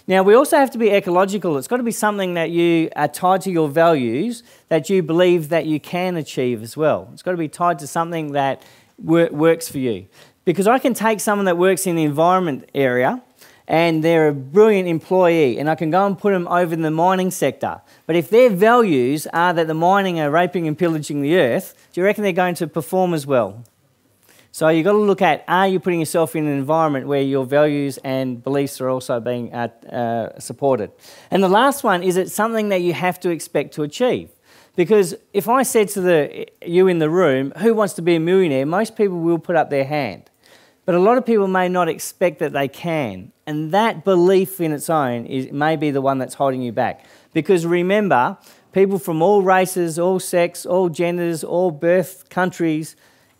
[SPEAKER 1] Now, we also have to be ecological. It's got to be something that you are tied to your values, that you believe that you can achieve as well. It's got to be tied to something that works for you. Because I can take someone that works in the environment area and they're a brilliant employee and I can go and put them over in the mining sector. But if their values are that the mining are raping and pillaging the earth, do you reckon they're going to perform as well? So you've got to look at, are you putting yourself in an environment where your values and beliefs are also being supported? And the last one, is it something that you have to expect to achieve? Because if I said to you in the room, who wants to be a millionaire, most people will put up their hand. But a lot of people may not expect that they can. And that belief in its own may be the one that's holding you back. Because remember, people from all races, all sex, all genders, all birth countries,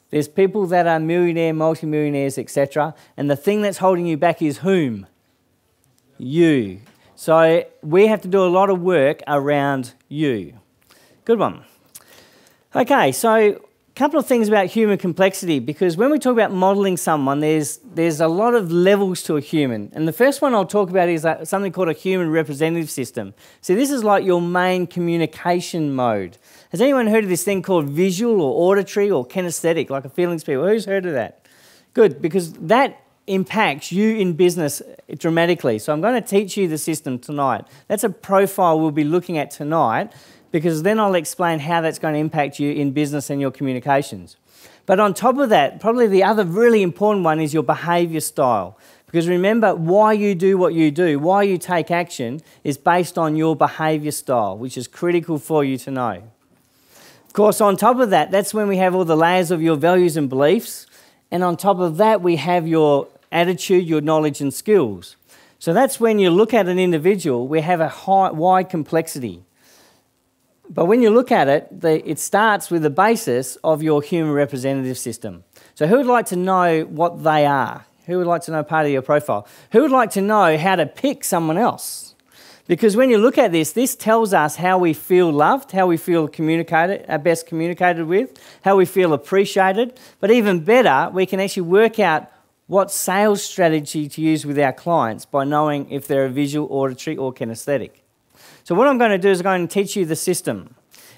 [SPEAKER 1] there's people that are millionaire, multimillionaires, etc. And the thing that's holding you back is whom? You. So we have to do a lot of work around you. Good one. Okay, so a couple of things about human complexity, because when we talk about modelling someone, there's a lot of levels to a human. And the first one I'll talk about is something called a human representative system. So this is like your main communication mode. Has anyone heard of this thing called visual or auditory or kinesthetic, like a feelings people? Who's heard of that? Good, because that impacts you in business dramatically. So I'm going to teach you the system tonight. That's a profile we'll be looking at tonight, because then I'll explain how that's going to impact you in business and your communications. But on top of that, probably the other really important one is your behaviour style. Because remember, why you do what you do, why you take action, is based on your behaviour style, which is critical for you to know. Of course, on top of that, that's when we have all the layers of your values and beliefs. And on top of that, we have your attitude, your knowledge and skills. So that's when you look at an individual, we have a wide complexity. But when you look at it, it starts with the basis of your human representative system. So who would like to know what they are? Who would like to know part of your profile? Who would like to know how to pick someone else? Because when you look at this tells us how we feel loved, how we feel best communicated with, how we feel appreciated. But even better, we can actually work out what sales strategy to use with our clients by knowing if they're a visual, auditory or kinesthetic. So what I'm going to do is I'm going to teach you the system.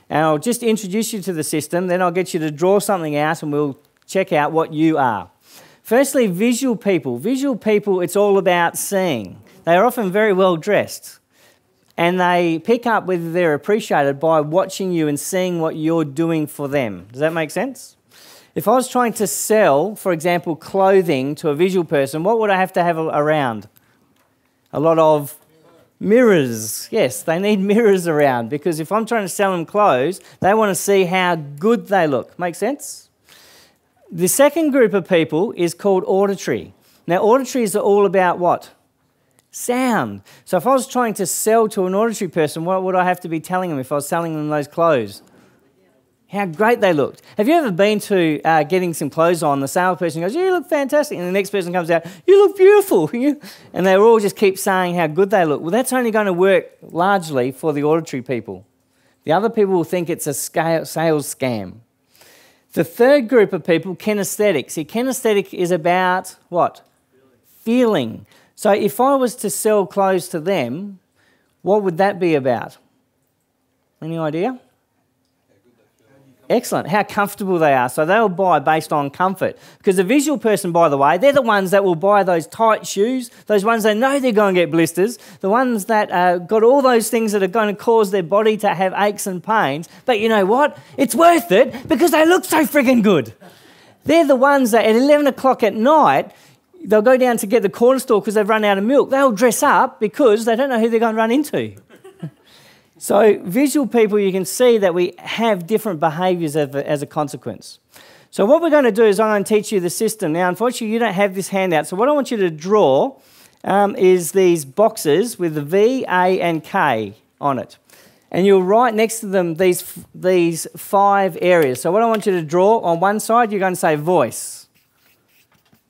[SPEAKER 1] And I'll just introduce you to the system, then I'll get you to draw something out and we'll check out what you are. Firstly, visual people. Visual people, it's all about seeing. They are often very well dressed. And they pick up whether they're appreciated by watching you and seeing what you're doing for them. Does that make sense? If I was trying to sell, for example, clothing to a visual person, what would I have to have around? A lot of mirrors. Yes, they need mirrors around, because if I'm trying to sell them clothes, they want to see how good they look. Make sense? The second group of people is called auditory. Now, auditories are all about what? Sound. So if I was trying to sell to an auditory person, what would I have to be telling them if I was selling them those clothes? How great they looked. Have you ever been to getting some clothes on, the salesperson goes, you look fantastic, and the next person comes out, you look beautiful, and they all just keep saying how good they look. Well, that's only going to work largely for the auditory people. The other people will think it's a sales scam. The third group of people, kinesthetic. See, kinesthetic is about what? Feeling. So if I was to sell clothes to them, what would that be about? Any idea? Excellent. How comfortable they are. So they'll buy based on comfort. Because the visual person, by the way, they're the ones that will buy those tight shoes, those ones they know they're going to get blisters, the ones that got all those things that are going to cause their body to have aches and pains. But you know what? It's worth it because they look so friggin' good. They're the ones that at 11 o'clock at night, they'll go down to get the corner store because they've run out of milk. They'll dress up because they don't know who they're going to run into. So visual people, you can see that we have different behaviours as a consequence. So what we're going to do is I'm going to teach you the system. Now, unfortunately, you don't have this handout. So what I want you to draw is these boxes with the V, A and K on it. And you'll write next to them these 5 areas. So what I want you to draw, on one side, you're going to say voice.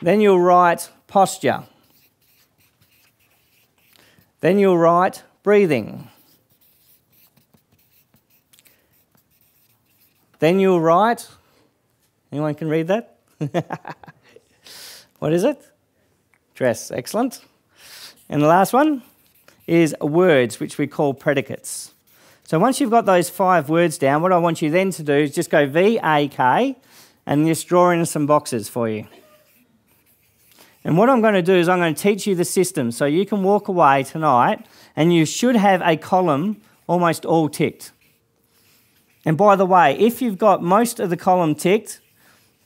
[SPEAKER 1] Then you'll write posture. Then you'll write breathing. Then you'll write, anyone can read that? What is it? Dress, excellent. And the last one is words, which we call predicates. So once you've got those 5 words down, what I want you then to do is just go V, A, K, and just draw in some boxes for you. And what I'm going to do is I'm going to teach you the system so you can walk away tonight and you should have a column almost all ticked. And by the way, if you've got most of the column ticked,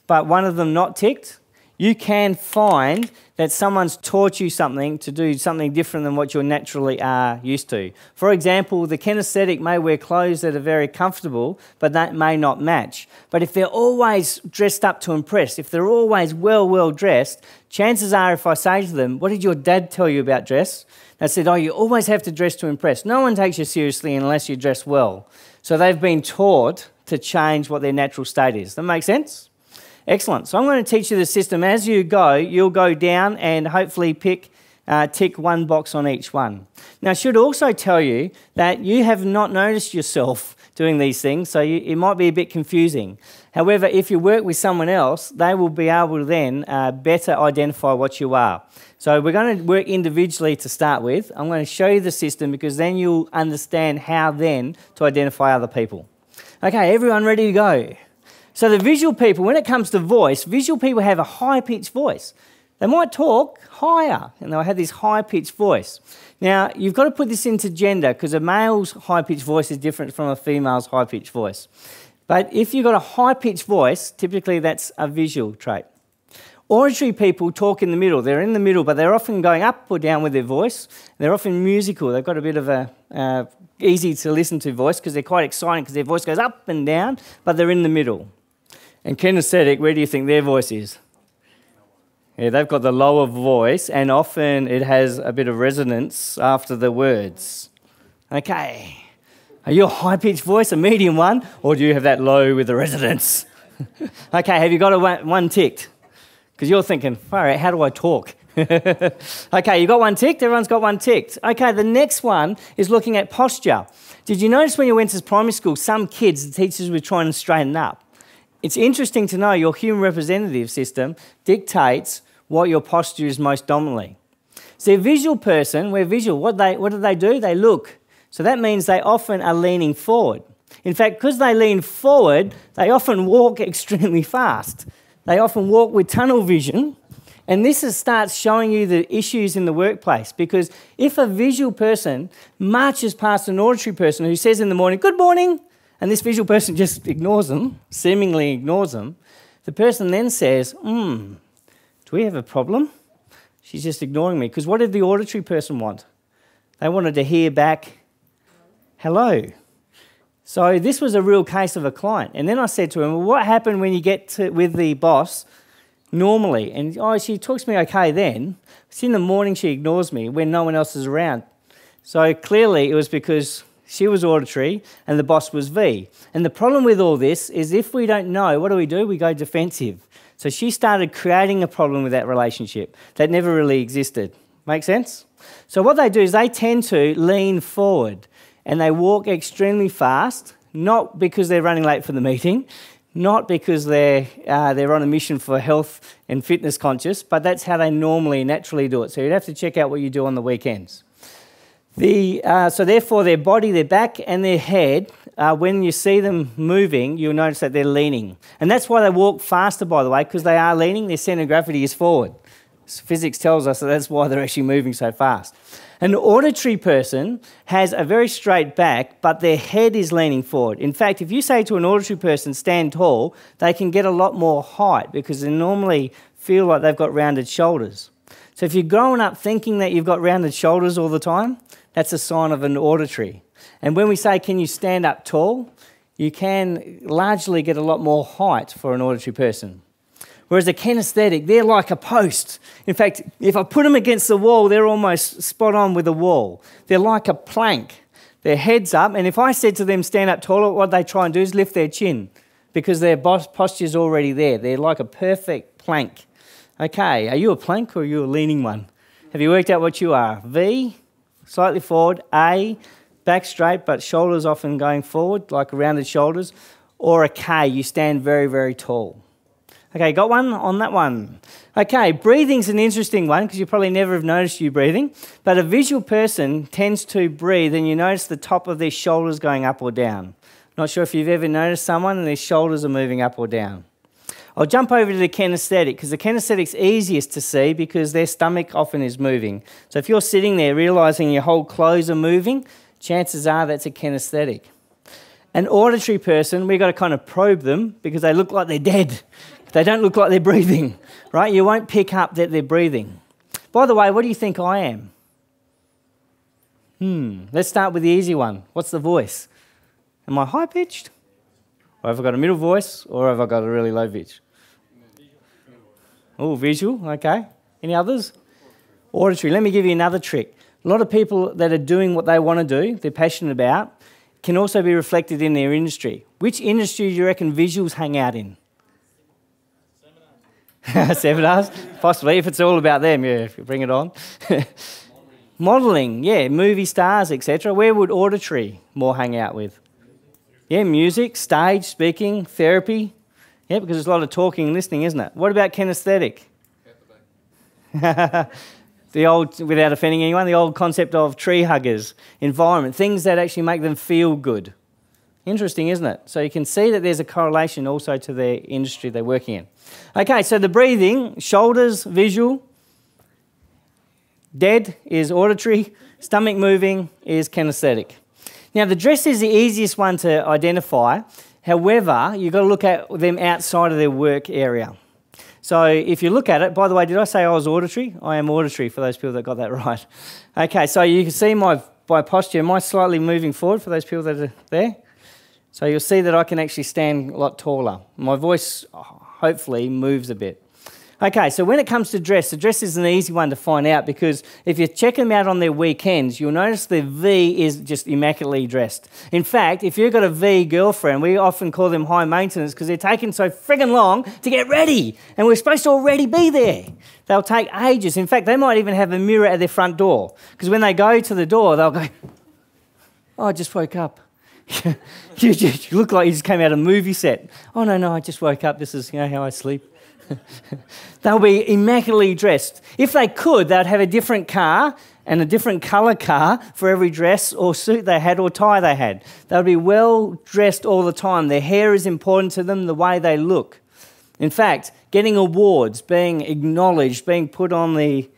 [SPEAKER 1] but one of them not ticked, you can find that someone's taught you something to do something different than what you naturally are used to. For example, the kinesthetic may wear clothes that are very comfortable, but that may not match. But if they're always dressed up to impress, if they're always well dressed, chances are if I say to them, what did your dad tell you about dress? They said, oh, you always have to dress to impress. No one takes you seriously unless you dress well. So they've been taught to change what their natural state is. That make sense? Excellent. So I'm going to teach you the system. As you go, you'll go down and hopefully tick one box on each one. Now, I should also tell you that you have not noticed yourself doing these things, so it might be a bit confusing. However, if you work with someone else, they will be able to then better identify what you are. So we're going to work individually to start with. I'm going to show you the system because then you'll understand how then to identify other people. Okay, everyone ready to go? So the visual people, when it comes to voice, visual people have a high-pitched voice. They might talk higher and they'll have this high-pitched voice. Now, you've got to put this into gender because a male's high-pitched voice is different from a female's high-pitched voice. But if you've got a high-pitched voice, typically that's a visual trait. Auditory people talk in the middle. They're in the middle, but they're often going up or down with their voice. They're often musical. They've got a bit of a easy to listen to voice because they're quite exciting because their voice goes up and down, but they're in the middle. And kinesthetic, where do you think their voice is? Yeah, they've got the lower voice and often it has a bit of resonance after the words. Okay. Are you a high-pitched voice, a medium one, or do you have that low with the resonance? Okay, have you got one ticked? Because you're thinking, all right, how do I talk? Okay, you got one ticked? Everyone's got one ticked. Okay, the next one is looking at posture. Did you notice when you went to primary school, some kids, the teachers were trying to straighten up? It's interesting to know your human representative system dictates what your posture is most dominantly. See, a visual person, we're visual, what do they do? They look. So that means they often are leaning forward. In fact, because they lean forward, they often walk extremely fast. They often walk with tunnel vision, and this starts showing you the issues in the workplace because if a visual person marches past an auditory person who says in the morning, good morning, and this visual person just ignores them, seemingly ignores them, the person then says, do we have a problem? She's just ignoring me. Because what did the auditory person want? They wanted to hear back, hello. So this was a real case of a client. And then I said to him, well, what happened when you get with the boss normally? And, she talks to me okay then. It's in the morning she ignores me when no one else is around. So clearly it was because she was auditory and the boss was V. And the problem with all this is if we don't know, what do? We go defensive. So she started creating a problem with that relationship that never really existed. Make sense? So what they do is they tend to lean forward and they walk extremely fast, not because they're running late for the meeting, not because they're on a mission for health and fitness conscious, but that's how they normally, naturally do it. So you'd have to check out what you do on the weekends. So therefore their body, their back and their head when you see them moving, you'll notice that they're leaning. And that's why they walk faster, by the way, because they are leaning. Their centre of gravity is forward. Physics tells us that that's why they're actually moving so fast. An auditory person has a very straight back, but their head is leaning forward. In fact, if you say to an auditory person, stand tall, they can get a lot more height because they normally feel like they've got rounded shoulders. So if you're growing up thinking that you've got rounded shoulders all the time, that's a sign of an auditory. And when we say, can you stand up tall, you can largely get a lot more height for an auditory person. Whereas a kinesthetic, they're like a post. In fact, if I put them against the wall, they're almost spot on with the wall. They're like a plank. Their head's up, and if I said to them, stand up taller, what they try and do is lift their chin because their posture's already there. They're like a perfect plank. Okay, are you a plank or are you a leaning one? Have you worked out what you are? V, slightly forward. A, back straight, but shoulders often going forward, like rounded shoulders. Or a K, you stand very, very tall. Okay, got one on that one. Okay, breathing's an interesting one because you probably never have noticed you breathing, but a visual person tends to breathe and you notice the top of their shoulders going up or down. Not sure if you've ever noticed someone and their shoulders are moving up or down. I'll jump over to the kinesthetic because the kinesthetic's easiest to see because their stomach often is moving. So if you're sitting there realising your whole clothes are moving, chances are that's a kinesthetic. An auditory person, we've got to kind of probe them because they look like they're dead. They don't look like they're breathing, right? You won't pick up that they're breathing. By the way, what do you think I am? Let's start with the easy one. What's the voice? Am I high-pitched? Or have I got a middle voice? Or have I got a really low pitch? Oh, visual, okay. Any others? Auditory. Let me give you another trick. A lot of people that are doing what they want to do, they're passionate about, can also be reflected in their industry. Which industry do you reckon visuals hang out in? Seminars? Possibly, if it's all about them, yeah, if you bring it on. Modelling, yeah, movie stars, etc. Where would auditory more hang out with? Yeah, music, stage, speaking, therapy. Yeah, because there's a lot of talking and listening, isn't it? What about kinesthetic? The old, without offending anyone, the old concept of tree huggers, environment, things that actually make them feel good. Interesting, isn't it? So you can see that there's a correlation also to the industry they're working in. Okay, so the breathing, shoulders, visual, dead is auditory, stomach moving is kinesthetic. Now, the dress is the easiest one to identify. However, you've got to look at them outside of their work area. So if you look at it, by the way, did I say I was auditory? I am auditory for those people that got that right. Okay, so you can see my posture. Am I slightly moving forward for those people that are there? So you'll see that I can actually stand a lot taller. My voice hopefully moves a bit. Okay, so when it comes to dress, the dress is an easy one to find out because if you check them out on their weekends, you'll notice the V is just immaculately dressed. In fact, if you've got a V girlfriend, we often call them high maintenance because they're taking so friggin' long to get ready and we're supposed to already be there. They'll take ages. In fact, they might even have a mirror at their front door because when they go to the door, they'll go, oh, I just woke up. you look like you just came out of a movie set. Oh, no, I just woke up. This is how I sleep. They'll be immaculately dressed. If they could, they'd have a different car and a different colour car for every dress or suit they had or tie they had. They'll be well dressed all the time. Their hair is important to them, the way they look. In fact, getting awards, being acknowledged, being put on the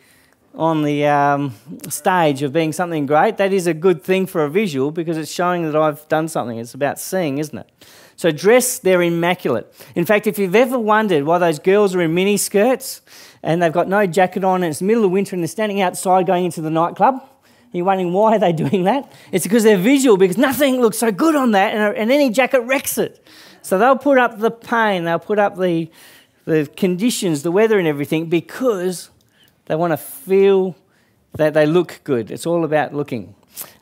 [SPEAKER 1] stage of being something great, that is a good thing for a visual because it's showing that I've done something. It's about seeing, isn't it? So dress, they're immaculate. In fact, if you've ever wondered why those girls are in mini skirts and they've got no jacket on and it's the middle of winter and they're standing outside going into the nightclub, you're wondering why are they doing that? It's because they're visual, because nothing looks so good on that and any jacket wrecks it. So they'll put up the pain, they'll put up the conditions, the weather and everything because they want to feel that they look good. It's all about looking.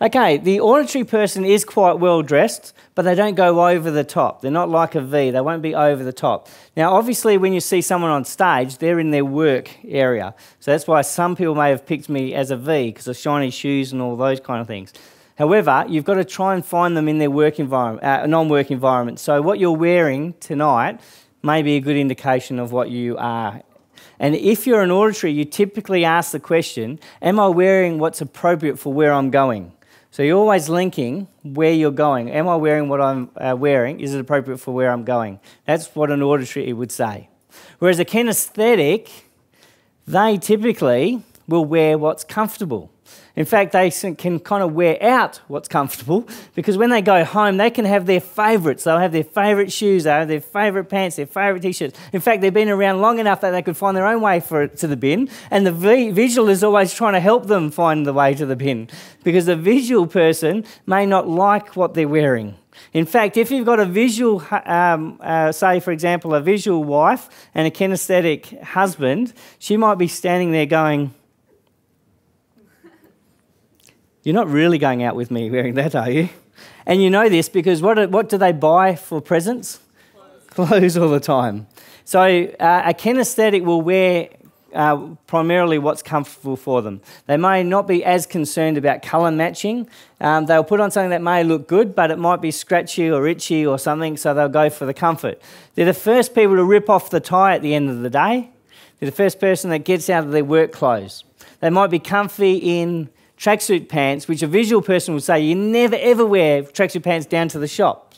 [SPEAKER 1] Okay, the auditory person is quite well dressed, but they don't go over the top. They're not like a V. They won't be over the top. Now, obviously, when you see someone on stage, they're in their work area. So that's why some people may have picked me as a V, because of shiny shoes and all those kind of things. However, you've got to try and find them in their work environment, non-work environment. So what you're wearing tonight may be a good indication of what you are. And if you're an auditory, you typically ask the question, am I wearing what's appropriate for where I'm going? So you're always linking where you're going. Am I wearing what I'm wearing? Is it appropriate for where I'm going? That's what an auditory would say. Whereas a kinesthetic, they typically will wear what's comfortable. In fact, they can kind of wear out what's comfortable, because when they go home, they can have their favourites. They'll have their favourite shoes, they'll have their favourite pants, their favourite T-shirts. In fact, they've been around long enough that they could find their own way to the bin, and the visual is always trying to help them find the way to the bin, because the visual person may not like what they're wearing. In fact, if you've got a visual, say, for example, a visual wife and a kinesthetic husband, she might be standing there going, "You're not really going out with me wearing that, are you?" And you know this because what do they buy for presents? Clothes all the time. So a kinesthetic will wear primarily what's comfortable for them. They may not be as concerned about colour matching. They'll put on something that may look good, but it might be scratchy or itchy or something, so they'll go for the comfort. They're the first people to rip off the tie at the end of the day. They're the first person that gets out of their work clothes. They might be comfy in tracksuit pants, which a visual person would say you never ever wear tracksuit pants down to the shop.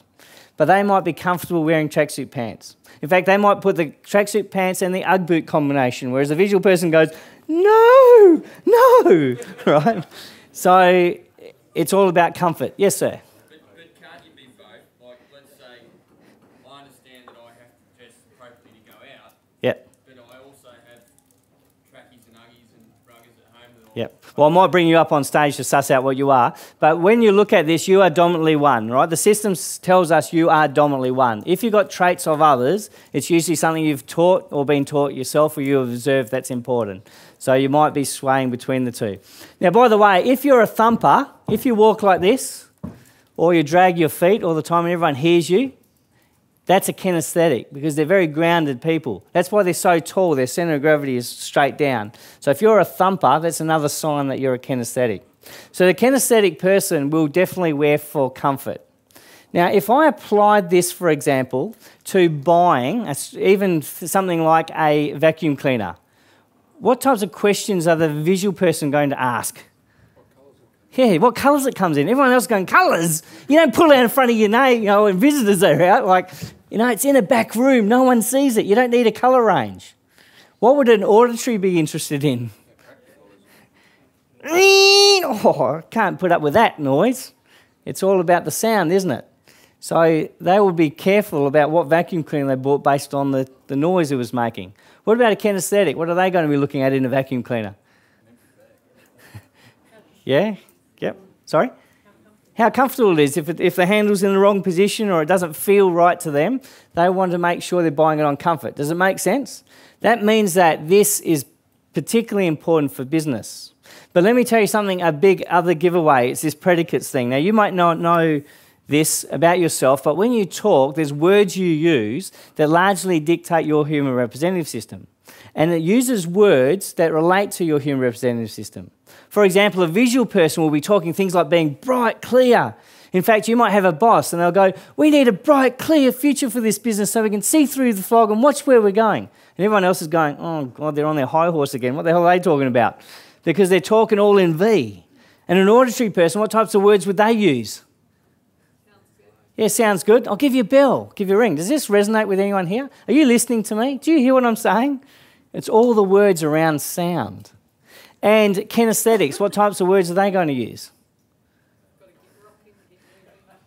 [SPEAKER 1] But they might be comfortable wearing tracksuit pants. In fact, they might put the tracksuit pants and the Ugg boot combination, whereas a visual person goes, "No, no," right? So it's all about comfort. Yes, sir?
[SPEAKER 2] But can't you be both? Like, let's say, I understand that I have to dress appropriately to go out.
[SPEAKER 1] Yep.
[SPEAKER 2] But I also have trackies and Uggies and ruggers at home that
[SPEAKER 1] Yep. Well, I might bring you up on stage to suss out what you are. But when you look at this, you are dominantly one, right? The system tells us you are dominantly one. If you've got traits of others, it's usually something you've taught or been taught yourself or you have observed that's important. So you might be swaying between the two. Now, by the way, if you're a thumper, if you walk like this or you drag your feet all the time and everyone hears you, that's a kinesthetic because they're very grounded people. That's why they're so tall. Their centre of gravity is straight down. So if you're a thumper, that's another sign that you're a kinesthetic. So the kinesthetic person will definitely wear for comfort. Now, if I applied this, for example, to buying even something like a vacuum cleaner, what types of questions are the visual person going to ask? Yeah, what colours it comes in. Everyone else is going, "Colours? You don't pull it out in front of your name, when visitors are out. Like, it's in a back room. No one sees it. You don't need a colour range." What would an auditory be interested in? Oh, I can't put up with that noise. It's all about the sound, isn't it? So they would be careful about what vacuum cleaner they bought based on the noise it was making. What about a kinesthetic? What are they going to be looking at in a vacuum cleaner? Yeah? Yep. Sorry? How comfortable it is. If the handle's in the wrong position or it doesn't feel right to them, they want to make sure they're buying it on comfort. Does it make sense? That means that this is particularly important for business. But let me tell you something, a big other giveaway. It's this predicates thing. Now, you might not know this about yourself, but when you talk, there's words you use that largely dictate your human representative system. And it uses words that relate to your human representative system. For example, a visual person will be talking things like being bright, clear. In fact, you might have a boss and they'll go, "We need a bright, clear future for this business so we can see through the fog and watch where we're going." And everyone else is going, "Oh, God, they're on their high horse again. What the hell are they talking about?" Because they're talking all in V. And an auditory person, what types of words would they use? Yeah, sounds good. I'll give you a bell, give you a ring. Does this resonate with anyone here? Are you listening to me? Do you hear what I'm saying? It's all the words around sound. And kinesthetics, what types of words are they going to use?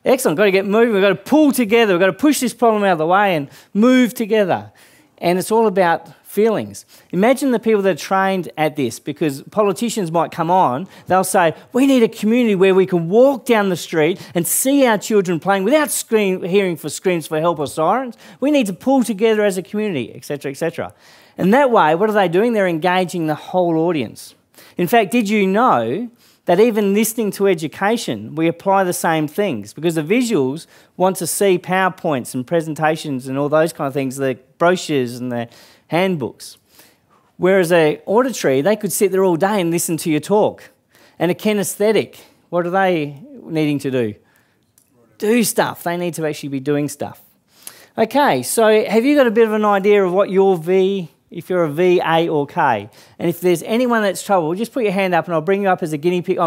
[SPEAKER 1] Excellent, got to get moving. We've got to pull together. We've got to push this problem out of the way and move together. And it's all about feelings. Imagine the people that are trained at this, because politicians might come on, they'll say, "We need a community where we can walk down the street and see our children playing without hearing for screams for help or sirens. We need to pull together as a community," etc., etc. And that way, what are they doing? They're engaging the whole audience. In fact, did you know that even listening to education, we apply the same things? Because the visuals want to see PowerPoints and presentations and all those kind of things, the brochures and the handbooks. Whereas an auditory, they could sit there all day and listen to your talk. And a kinesthetic, what are they needing to do? Do stuff. They need to actually be doing stuff. Okay, so have you got a bit of an idea of what your V, if you're a V, A or K? And if there's anyone that's trouble, just put your hand up and I'll bring you up as a guinea pig.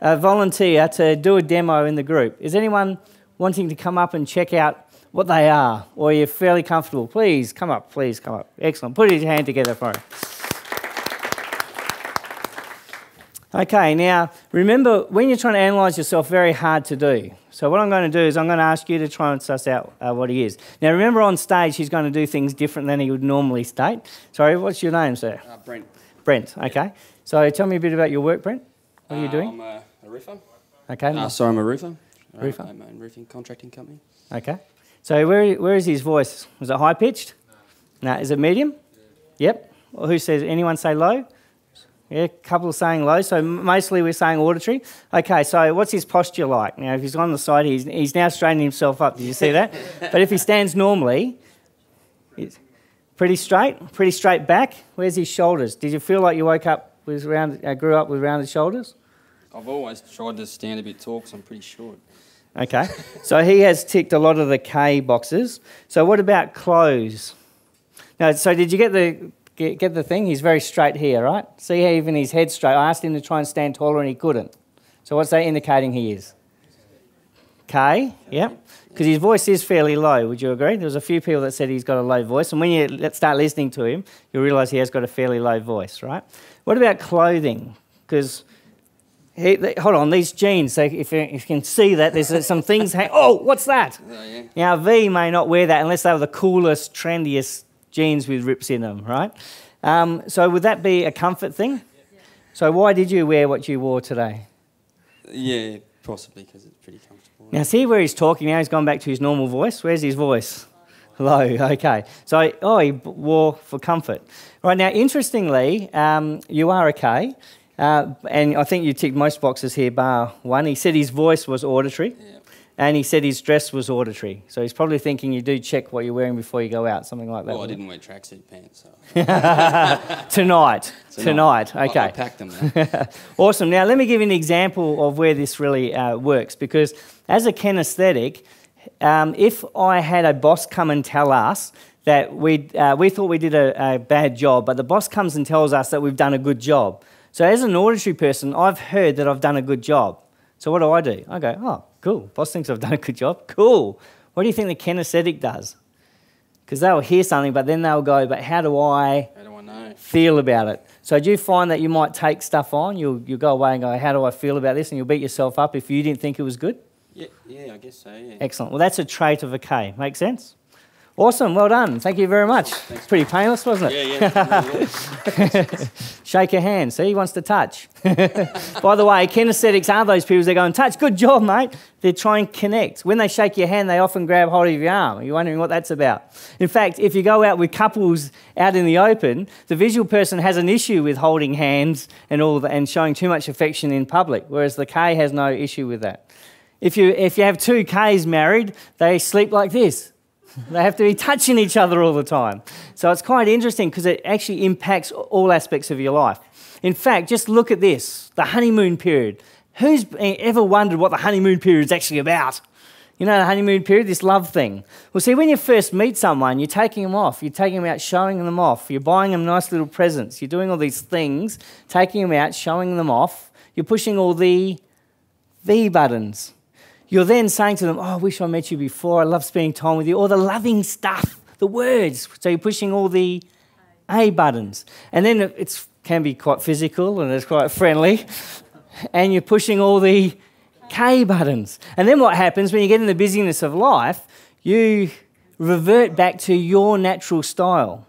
[SPEAKER 1] a volunteer to do a demo in the group? Is anyone wanting to come up and check out what they are? Or you're fairly comfortable? Please come up, please come up. Excellent. Put your hand together for him. Okay, now remember, when you're trying to analyse yourself, very hard to do. So what I'm going to do is I'm going to ask you to try and suss out what he is. Now remember, on stage he's going to do things different than he would normally state. Sorry, what's your name, sir?
[SPEAKER 2] Brent.
[SPEAKER 1] Brent, okay. So tell me a bit about your work, Brent. What are you doing?
[SPEAKER 2] I'm a roofer.
[SPEAKER 1] Okay.
[SPEAKER 2] I'm a roofer.
[SPEAKER 1] Roofer?
[SPEAKER 2] I own my own roofing contracting company.
[SPEAKER 1] Okay. So where is his voice? Was it high-pitched? No. Is it medium? Yep. Well, who says, anyone say low? Yeah, a couple are saying low, so mostly we're saying auditory. Okay, so what's his posture like? Now, if he's on the side, he's now straightening himself up. Did you see that? But if he stands normally, it's pretty straight back. Where's his shoulders? Did you feel like you woke up with grew up with rounded shoulders?
[SPEAKER 2] I've always tried to stand a bit tall because I'm pretty short.
[SPEAKER 1] Okay, so he has ticked a lot of the K boxes. So what about clothes? Now, so did you get the thing? He's very straight here, right? See how even his head's straight. I asked him to try and stand taller and he couldn't. So what's that indicating he is? K, yeah. Because his voice is fairly low, would you agree? There was a few people that said he's got a low voice, and when you start listening to him, you'll realise he has got a fairly low voice, right? What about clothing? Because, hold on, these jeans, so if you can see that, there's some things oh, what's that?
[SPEAKER 2] Yeah.
[SPEAKER 1] Now, V may not wear that unless they were the coolest, trendiest jeans with rips in them, right? So would that be a comfort thing? Yeah. So why did you wear what you wore today?
[SPEAKER 2] Yeah, possibly because it's pretty comfortable.
[SPEAKER 1] Now see where he's talking now, he's gone back to his normal voice. Where's his voice? Low, okay. So, he wore for comfort. Right, now interestingly, you are okay, and I think you ticked most boxes here bar one. He said his voice was auditory. Yeah. And he said his dress was auditory. So he's probably thinking you do check what you're wearing before you go out, something like that.
[SPEAKER 2] Well, I didn't wear tracksuit pants. So.
[SPEAKER 1] Tonight, okay.
[SPEAKER 2] I packed them, though.
[SPEAKER 1] Awesome. Now, let me give you an example of where this really works, because as a kinesthetic, if I had a boss come and tell us that we thought we did a bad job, but the boss comes and tells us that we've done a good job. So as an auditory person, I've heard that I've done a good job. So what do? I go, oh, cool. Boss thinks I've done a good job. Cool. What do you think the kinesthetic does? Because they'll hear something, but then they'll go, but how do I
[SPEAKER 2] know?
[SPEAKER 1] Feel about it? So do you find that you might take stuff on? You'll go away and go, how do I feel about this? And you'll beat yourself up if you didn't think it was good?
[SPEAKER 2] Yeah, I guess so, yeah.
[SPEAKER 1] Excellent. Well, that's a trait of a K. Make sense? Awesome. Well done. Thank you very much. Thanks. Pretty painless, wasn't it?
[SPEAKER 2] Yeah.
[SPEAKER 1] Shake your hand. See, he wants to touch. By the way, kinesthetics are those people that go and touch. Good job, mate. They try and connect. When they shake your hand, they often grab hold of your arm. You're wondering what that's about. In fact, if you go out with couples out in the open, the visual person has an issue with holding hands and all that, and showing too much affection in public, whereas the K has no issue with that. If you have two Ks married, they sleep like this. They have to be touching each other all the time. So it's quite interesting because it actually impacts all aspects of your life. In fact, just look at this, the honeymoon period. Who's ever wondered what the honeymoon period is actually about? You know the honeymoon period, this love thing. Well, see, when you first meet someone, you're taking them off. You're taking them out, showing them off. You're buying them nice little presents. You're doing all these things, taking them out, showing them off. You're pushing all the V buttons. You're then saying to them, oh, I wish I met you before. I love spending time with you. All the loving stuff, the words. So you're pushing all the A buttons. And then it can be quite physical and it's quite friendly. And you're pushing all the K buttons. And then what happens when you get in the busyness of life, you revert back to your natural style.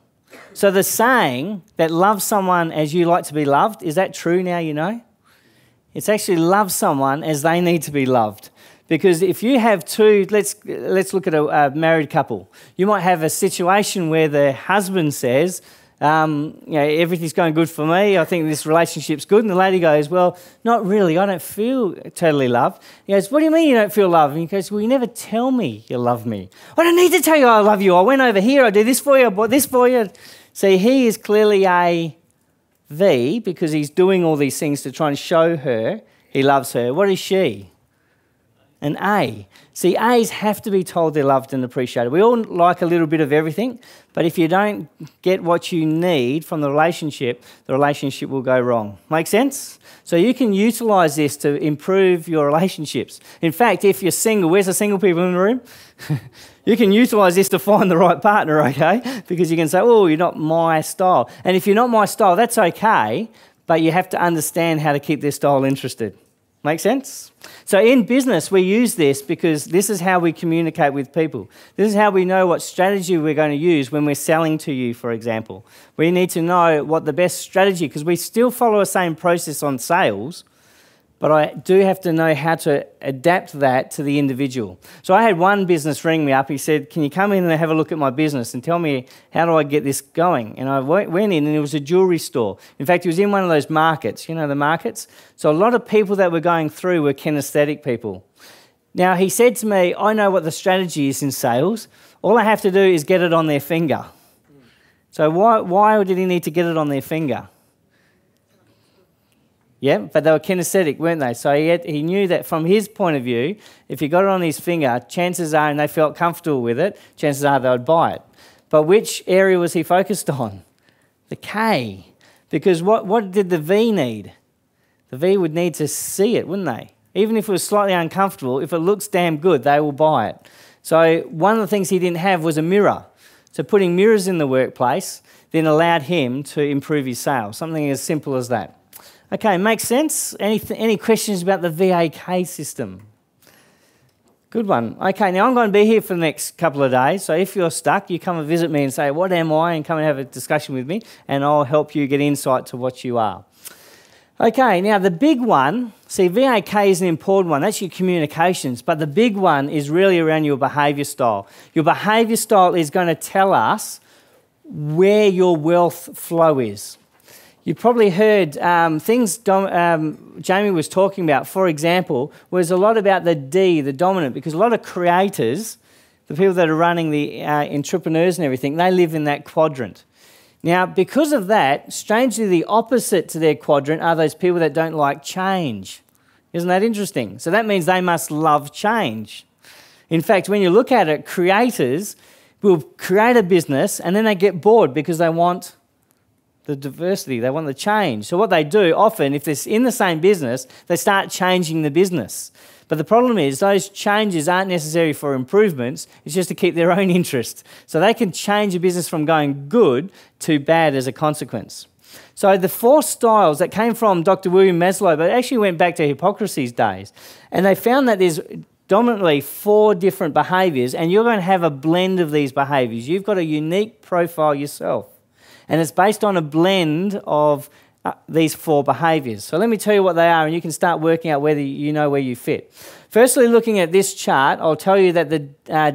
[SPEAKER 1] So the saying that love someone as you like to be loved, is that true now you know? It's actually love someone as they need to be loved. Because if you have two, let's look at a married couple. You might have a situation where the husband says, everything's going good for me. I think this relationship's good. And the lady goes, well, not really. I don't feel totally loved. He goes, what do you mean you don't feel loved? And he goes, well, you never tell me you love me. I don't need to tell you I love you. I went over here. I did this for you. I bought this for you. See, he is clearly a V because he's doing all these things to try and show her he loves her. What is she? an A. See, A's have to be told they're loved and appreciated. We all like a little bit of everything, but if you don't get what you need from the relationship will go wrong. Make sense? So you can utilise this to improve your relationships. In fact, if you're single, where's the single people in the room? You can utilise this to find the right partner, okay? Because you can say, oh, you're not my style. And if you're not my style, that's okay, but you have to understand how to keep their style interested. Make sense? So in business, we use this because this is how we communicate with people. This is how we know what strategy we're going to use when we're selling to you, for example. We need to know what the best strategy, because we still follow the same process on sales, but I do have to know how to adapt that to the individual. So I had one business ring me up. He said, can you come in and have a look at my business and tell me how do I get this going? And I went in and it was a jewellery store. In fact, it was in one of those markets, you know the markets? So a lot of people that were going through were kinesthetic people. Now he said to me, I know what the strategy is in sales. All I have to do is get it on their finger. So why did he need to get it on their finger? Yeah, but they were kinesthetic, weren't they? So he knew that from his point of view, if he got it on his finger, chances are, and they felt comfortable with it, chances are they would buy it. But which area was he focused on? The K. Because what did the V need? The V would need to see it, wouldn't they? Even if it was slightly uncomfortable, if it looks damn good, they will buy it. So one of the things he didn't have was a mirror. So putting mirrors in the workplace then allowed him to improve his sales, something as simple as that. Okay, makes sense? Any questions about the VAK system? Good one. Okay, now I'm going to be here for the next couple of days, so if you're stuck, you come and visit me and say, what am I? And come and have a discussion with me, and I'll help you get insight to what you are. Okay, now the big one, see, VAK is an important one. That's your communications, but the big one is really around your behaviour style. Your behaviour style is going to tell us where your wealth flow is. You probably heard things Jamie was talking about, for example, was a lot about the D, the dominant, because a lot of creators, the people that are running the entrepreneurs and everything, they live in that quadrant. Now, because of that, strangely the opposite to their quadrant are those people that don't like change. Isn't that interesting? So that means they must love change. In fact, when you look at it, creators will create a business and then they get bored because they want the diversity, they want the change. So what they do often, if they're in the same business, they start changing the business. But the problem is those changes aren't necessary for improvements, it's just to keep their own interest. So they can change a business from going good to bad as a consequence. So the 4 styles that came from Dr. William Maslow, but actually went back to Hippocrates' days, and they found that there's dominantly 4 different behaviours, and you're going to have a blend of these behaviours. You've got a unique profile yourself. And it's based on a blend of these 4 behaviours. So let me tell you what they are, and you can start working out whether you know where you fit. Firstly, looking at this chart, I'll tell you that the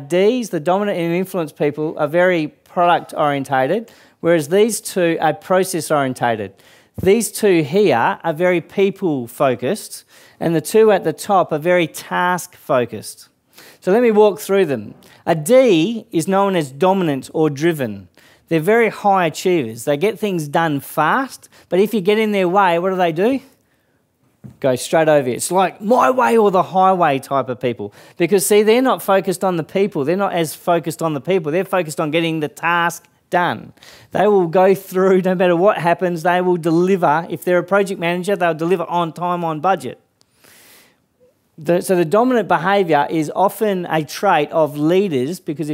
[SPEAKER 1] Ds, the dominant and influence people, are very product-orientated, whereas these 2 are process-orientated. These 2 here are very people-focused, and the 2 at the top are very task-focused. So let me walk through them. A D is known as dominant or driven. They're very high achievers. They get things done fast, but if you get in their way, what do? Go straight over it. It's like my way or the highway type of people. Because, see, they're not focused on the people. They're not as focused on the people. They're focused on getting the task done. They will go through, no matter what happens, they will deliver. If they're a project manager, they'll deliver on time, on budget. So the dominant behaviour is often a trait of leaders, because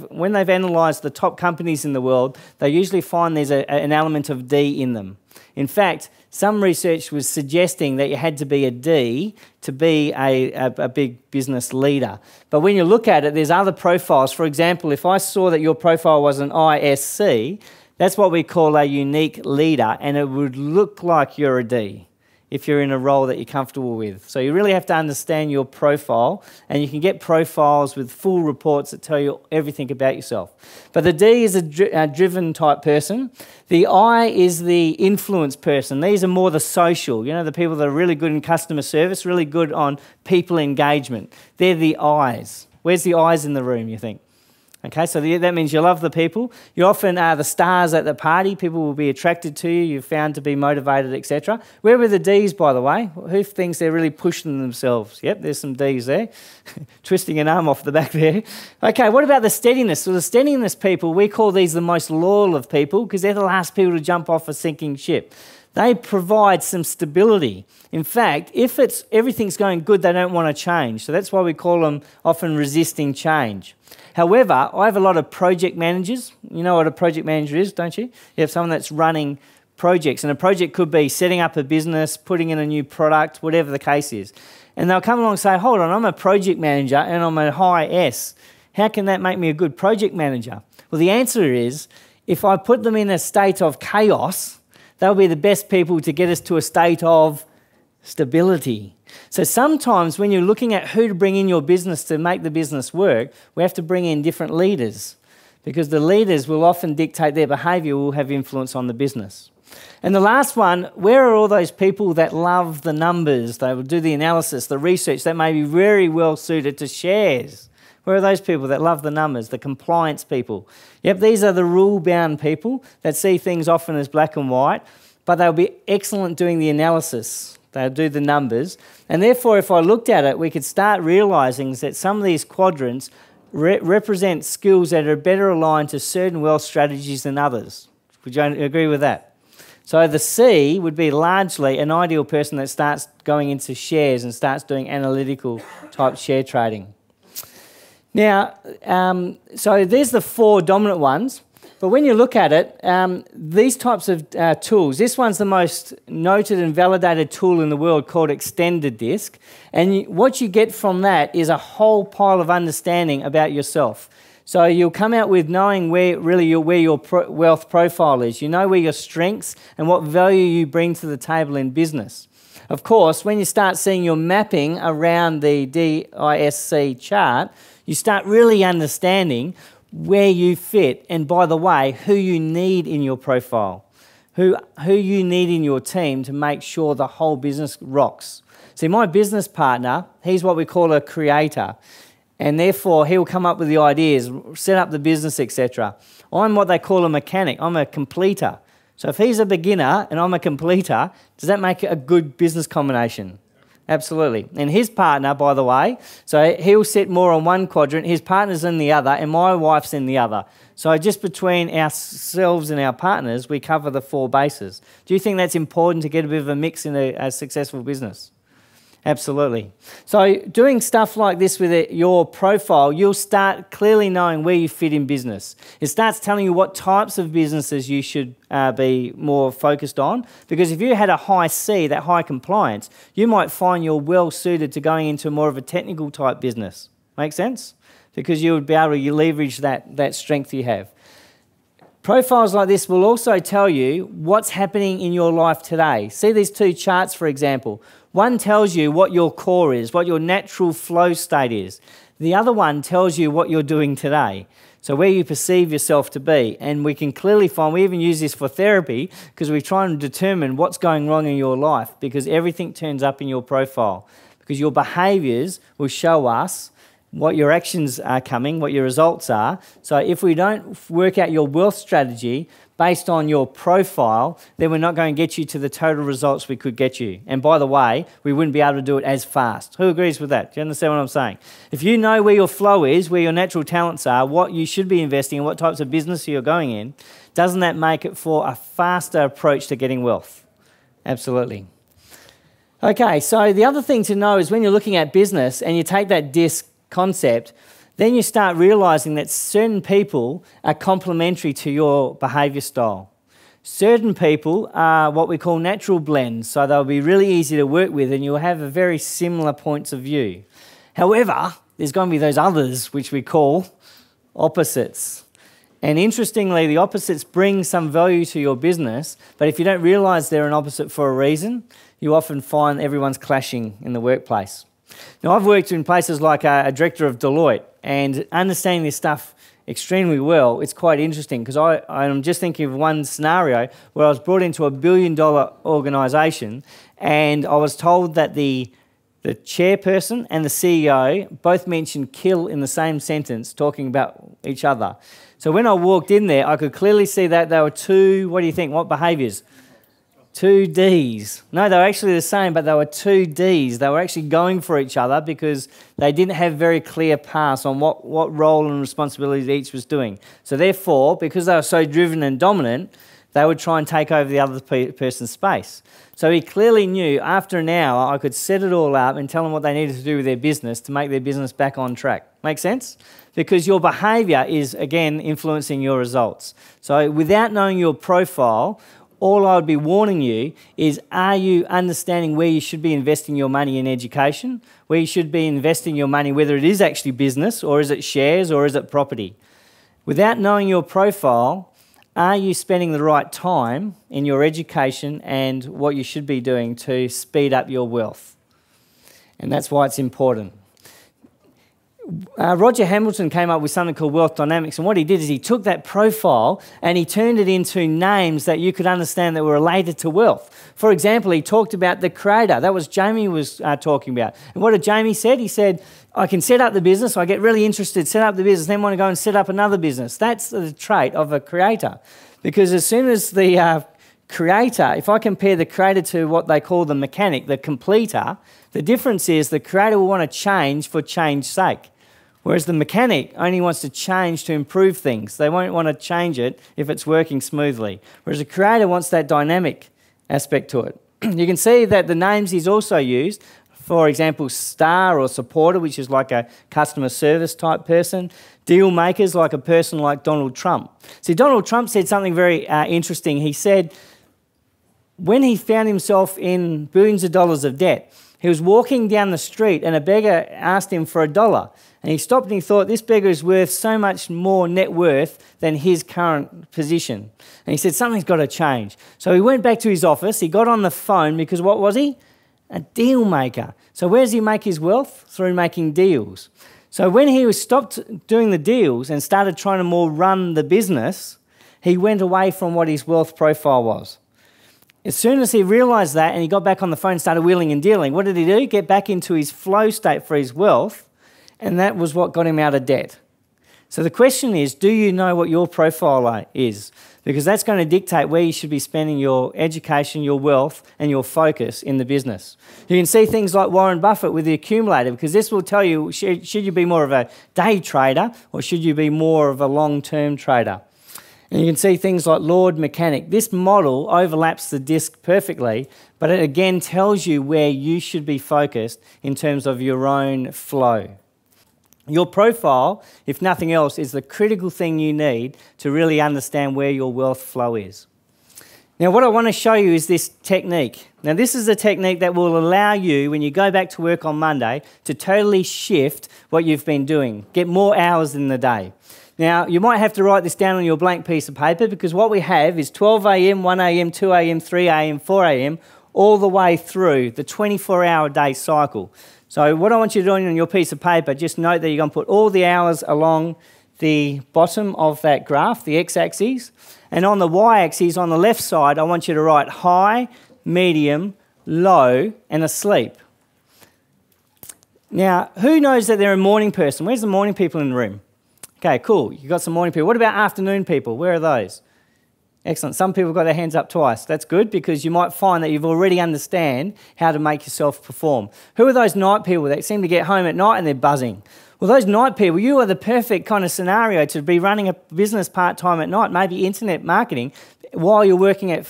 [SPEAKER 1] when they've analysed the top companies in the world, they usually find there's an element of D in them. In fact, some research was suggesting that you had to be a D to be a big business leader. But when you look at it, there's other profiles. For example, if I saw that your profile was an ISC, that's what we call a unique leader, and it would look like you're a D if you're in a role that you're comfortable with. So you really have to understand your profile, and you can get profiles with full reports that tell you everything about yourself. But the D is a driven type person. The I is the influence person. These are more the social, the people that are really good in customer service, really good on people engagement. They're the I's. Where's the I's in the room, you think? Okay, so that means you love the people. You often are the stars at the party. People will be attracted to you. You're found to be motivated, etc. Where were the Ds, by the way? Who thinks they're really pushing themselves? Yep, there's some Ds there. Twisting an arm off the back there. Okay, what about the steadiness? So the steadiness people, we call these the most loyal of people because they're the last people to jump off a sinking ship. They provide some stability. In fact, if everything's going good, they don't want to change. So that's why we call them often resisting change. However, I have a lot of project managers. You know what a project manager is, don't you? You have someone that's running projects, and a project could be setting up a business, putting in a new product, whatever the case is. And they'll come along and say, hold on, I'm a project manager and I'm a high S. How can that make me a good project manager? Well, the answer is, if I put them in a state of chaos, they'll be the best people to get us to a state of stability. So sometimes when you're looking at who to bring in your business to make the business work, we have to bring in different leaders because the leaders will often dictate their behaviour, will have influence on the business. And the last one, where are all those people that love the numbers? They will do the analysis, the research that may be very well suited to shares. Where are those people that love the numbers, the compliance people? Yep, these are the rule-bound people that see things often as black and white, but they'll be excellent doing the analysis. They'll do the numbers. And therefore, if I looked at it, we could start realising that some of these quadrants represent skills that are better aligned to certain wealth strategies than others. Would you agree with that? So the C would be largely an ideal person that starts going into shares and starts doing analytical type share trading. Now, so there's the 4 dominant ones. But when you look at it, these types of tools, this one's the most noted and validated tool in the world called extended disk. And what you get from that is a whole pile of understanding about yourself. So you'll come out with knowing where your wealth profile is. You know where your strengths and what value you bring to the table in business. Of course, when you start seeing your mapping around the DISC chart, you start really understanding where you fit, and by the way, who you need in your profile, who you need in your team to make sure the whole business rocks. See, my business partner, he's what we call a creator, and therefore he'll come up with the ideas, set up the business, etc. I'm what they call a mechanic. I'm a completer. So if he's a beginner and I'm a completer, does that make it a good business combination? Absolutely. And his partner, by the way, so he'll sit more on one quadrant, his partner's in the other, and my wife's in the other. So just between ourselves and our partners, we cover the 4 bases. Do you think that's important to get a bit of a mix in a successful business? Absolutely. So doing stuff like this with your profile, you'll start clearly knowing where you fit in business. It starts telling you what types of businesses you should be more focused on. Because if you had a high C, that high compliance, you might find you're well suited to going into more of a technical type business. Make sense? Because you would be able to leverage that strength you have. Profiles like this will also tell you what's happening in your life today. See these 2 charts, for example. One tells you what your core is, what your natural flow state is. The other one tells you what you're doing today, so where you perceive yourself to be. And we can clearly find, we even use this for therapy, because we try and determine what's going wrong in your life, because everything turns up in your profile. Because your behaviours will show us what your actions are coming, what your results are. So if we don't work out your wealth strategy based on your profile, then we're not going to get you to the total results we could get you. And by the way, we wouldn't be able to do it as fast. Who agrees with that? Do you understand what I'm saying? If you know where your flow is, where your natural talents are, what you should be investing in, what types of business you're going in, doesn't that make it for a faster approach to getting wealth? Absolutely. Okay, so the other thing to know is when you're looking at business and you take that DISC concept, then you start realising that certain people are complementary to your behaviour style. Certain people are what we call natural blends, so they'll be really easy to work with and you'll have a very similar points of view. However, there's going to be those others which we call opposites. And interestingly, the opposites bring some value to your business, but if you don't realise they're an opposite for a reason, you often find everyone's clashing in the workplace. Now, I've worked in places like a director of Deloitte, and understanding this stuff extremely well, it's quite interesting because I'm just thinking of one scenario where I was brought into a $1 billion organisation and I was told that the The chairperson and the CEO both mentioned kill in the same sentence, talking about each other. So when I walked in there, I could clearly see that they were two, what do you think, what behaviours? Two Ds. No, they were actually the same, but they were two Ds. They were actually going for each other because they didn't have very clear paths on what role and responsibilities each was doing. So therefore, because they were so driven and dominant, they would try and take over the other person's space. So he clearly knew after an hour I could set it all up and tell them what they needed to do with their business to make their business back on track. Make sense? Because your behaviour is, again, influencing your results. So without knowing your profile, all I would be warning you is, are you understanding where you should be investing your money in education, where you should be investing your money, whether it is actually business or is it shares or is it property? Without knowing your profile, are you spending the right time in your education and what you should be doing to speed up your wealth? And that's why it's important. Roger Hamilton came up with something called wealth dynamics, and what he did is he took that profile and he turned it into names that you could understand that were related to wealth. For example, he talked about the creator. That was Jamie was talking about. And what did Jamie said? He said, I can set up the business, I get really interested, set up the business, then want to go and set up another business. That's the trait of a creator. Because as soon as the creator, if I compare the creator to what they call the mechanic, the completer, the difference is the creator will want to change for change's sake. Whereas the mechanic only wants to change to improve things. They won't want to change it if it's working smoothly. Whereas the creator wants that dynamic aspect to it. You can see that the names he's also used, for example, star or supporter, which is like a customer service type person. Deal makers, like a person like Donald Trump. See, Donald Trump said something very interesting. He said when he found himself in billions of dollars of debt, he was walking down the street and a beggar asked him for $1. And he stopped and he thought, this beggar is worth so much more net worth than his current position. And he said, something's got to change. So he went back to his office. He got on the phone because what was he? A deal maker. So where does he make his wealth? Through making deals. So when he was stopped doing the deals and started trying to more run the business, he went away from what his wealth profile was. As soon as he realised that and he got back on the phone and started wheeling and dealing, what did he do? Get back into his flow state for his wealth, and that was what got him out of debt. So the question is, do you know what your profile is? Because that's going to dictate where you should be spending your education, your wealth, and your focus in the business. You can see things like Warren Buffett with the accumulator, because this will tell you, should you be more of a day trader or should you be more of a long-term trader? And you can see things like Lord Mechanic. This model overlaps the disc perfectly, but it again tells you where you should be focused in terms of your own flow. Your profile, if nothing else, is the critical thing you need to really understand where your wealth flow is. Now, what I want to show you is this technique. Now, this is a technique that will allow you, when you go back to work on Monday, to totally shift what you've been doing, get more hours in the day. Now, you might have to write this down on your blank piece of paper, because what we have is 12 a.m, 1 a.m, 2 a.m, 3 a.m, 4 a.m, all the way through the 24-hour day cycle. So what I want you to do on your piece of paper, just note that you're going to put all the hours along the bottom of that graph, the x-axis, and on the y-axis on the left side, I want you to write high, medium, low, and asleep. Now, who knows that they're a morning person? Where's the morning people in the room? Okay, cool. You've got some morning people. What about afternoon people? Where are those? Excellent. Some people got their hands up twice. That's good, because you might find that you've already understand how to make yourself perform. Who are those night people that seem to get home at night and they're buzzing? Well, those night people, you are the perfect kind of scenario to be running a business part-time at night, maybe internet marketing, while you're working at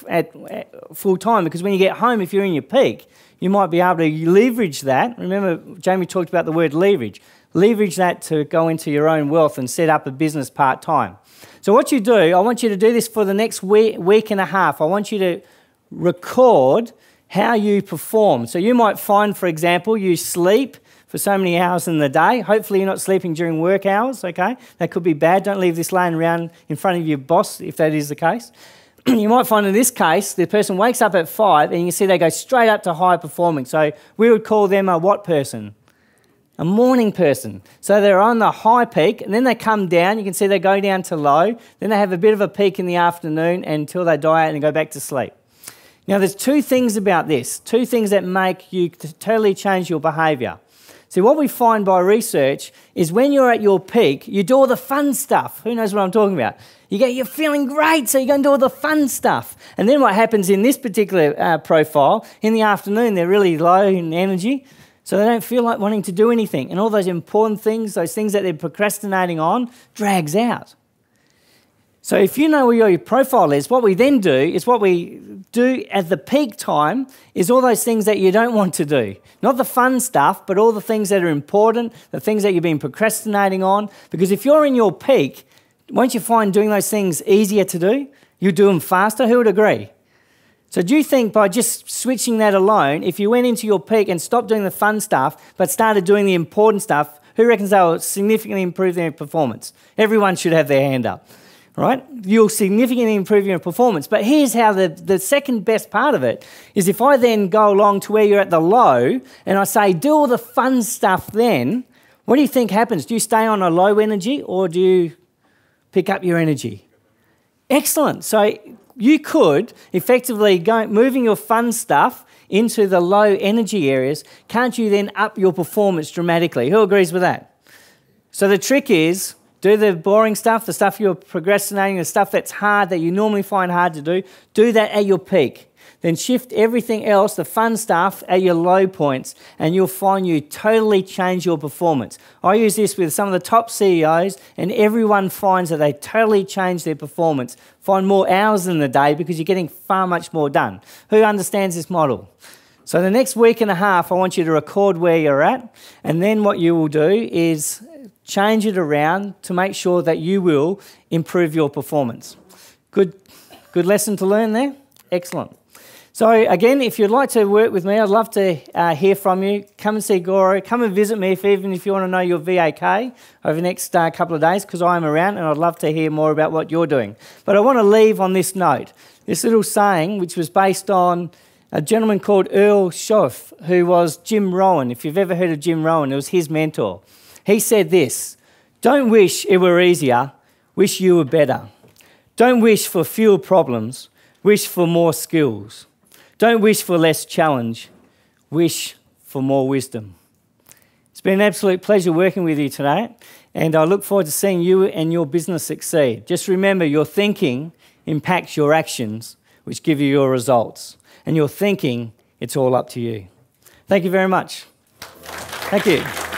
[SPEAKER 1] full-time, because when you get home, if you're in your peak, you might be able to leverage that. Remember, Jamie talked about the word leverage. Leverage that to go into your own wealth and set up a business part-time. So what you do, I want you to do this for the next week and a half. I want you to record how you perform. So you might find, for example, you sleep for so many hours in the day. Hopefully you're not sleeping during work hours, okay? That could be bad. Don't leave this laying around in front of your boss if that is the case. You might find in this case, the person wakes up at 5 and you can see they go straight up to high performing. So we would call them a what person? A morning person. So they're on the high peak and then they come down. You can see they go down to low. Then they have a bit of a peak in the afternoon until they die out and go back to sleep. Now, there's two things about this, two things that make you totally change your behaviour. See, what we find by research is when you're at your peak, you do all the fun stuff. Who knows what I'm talking about? You're feeling great, so you're going to do all the fun stuff. And then what happens in this particular profile, in the afternoon, they're really low in energy, so they don't feel like wanting to do anything. And all those important things, those things that they're procrastinating on, drags out. So if you know where your profile is, what we then do is what we do at the peak time is all those things that you don't want to do. Not the fun stuff, but all the things that are important, the things that you've been procrastinating on. Because if you're in your peak, won't you find doing those things easier to do? You do them faster? Who would agree? So do you think by just switching that alone, if you went into your peak and stopped doing the fun stuff, but started doing the important stuff, who reckons that will significantly improve their performance? Everyone should have their hand up. Right? You'll significantly improve your performance. But here's how the second best part of it is if I then go along to where you're at the low and I say, do all the fun stuff then, what do you think happens? Do you stay on a low energy or do you pick up your energy? Excellent. So you could effectively go moving your fun stuff into the low energy areas. Can't you then up your performance dramatically? Who agrees with that? So the trick is, do the boring stuff, the stuff you're procrastinating, the stuff that's hard, that you normally find hard to do that at your peak. Then shift everything else, the fun stuff, at your low points, and you'll find you totally change your performance. I use this with some of the top CEOs, and everyone finds that they totally change their performance, find more hours in the day because you're getting far much more done. Who understands this model? So the next week and a half, I want you to record where you're at, and then what you will do is change it around to make sure that you will improve your performance. Good lesson to learn there? Excellent. So again, if you'd like to work with me, I'd love to hear from you. Come and see Goro. Come and visit me even if you want to know your VAK over the next couple of days, because I'm around and I'd love to hear more about what you're doing. But I want to leave on this note, this little saying which was based on a gentleman called Earl Schoff, who was Jim Rohn. If you've ever heard of Jim Rohn, it was his mentor. He said this: don't wish it were easier, wish you were better. Don't wish for fewer problems, wish for more skills. Don't wish for less challenge, wish for more wisdom. It's been an absolute pleasure working with you today, and I look forward to seeing you and your business succeed. Just remember, your thinking impacts your actions, which give you your results. And your thinking, it's all up to you. Thank you very much. Thank you.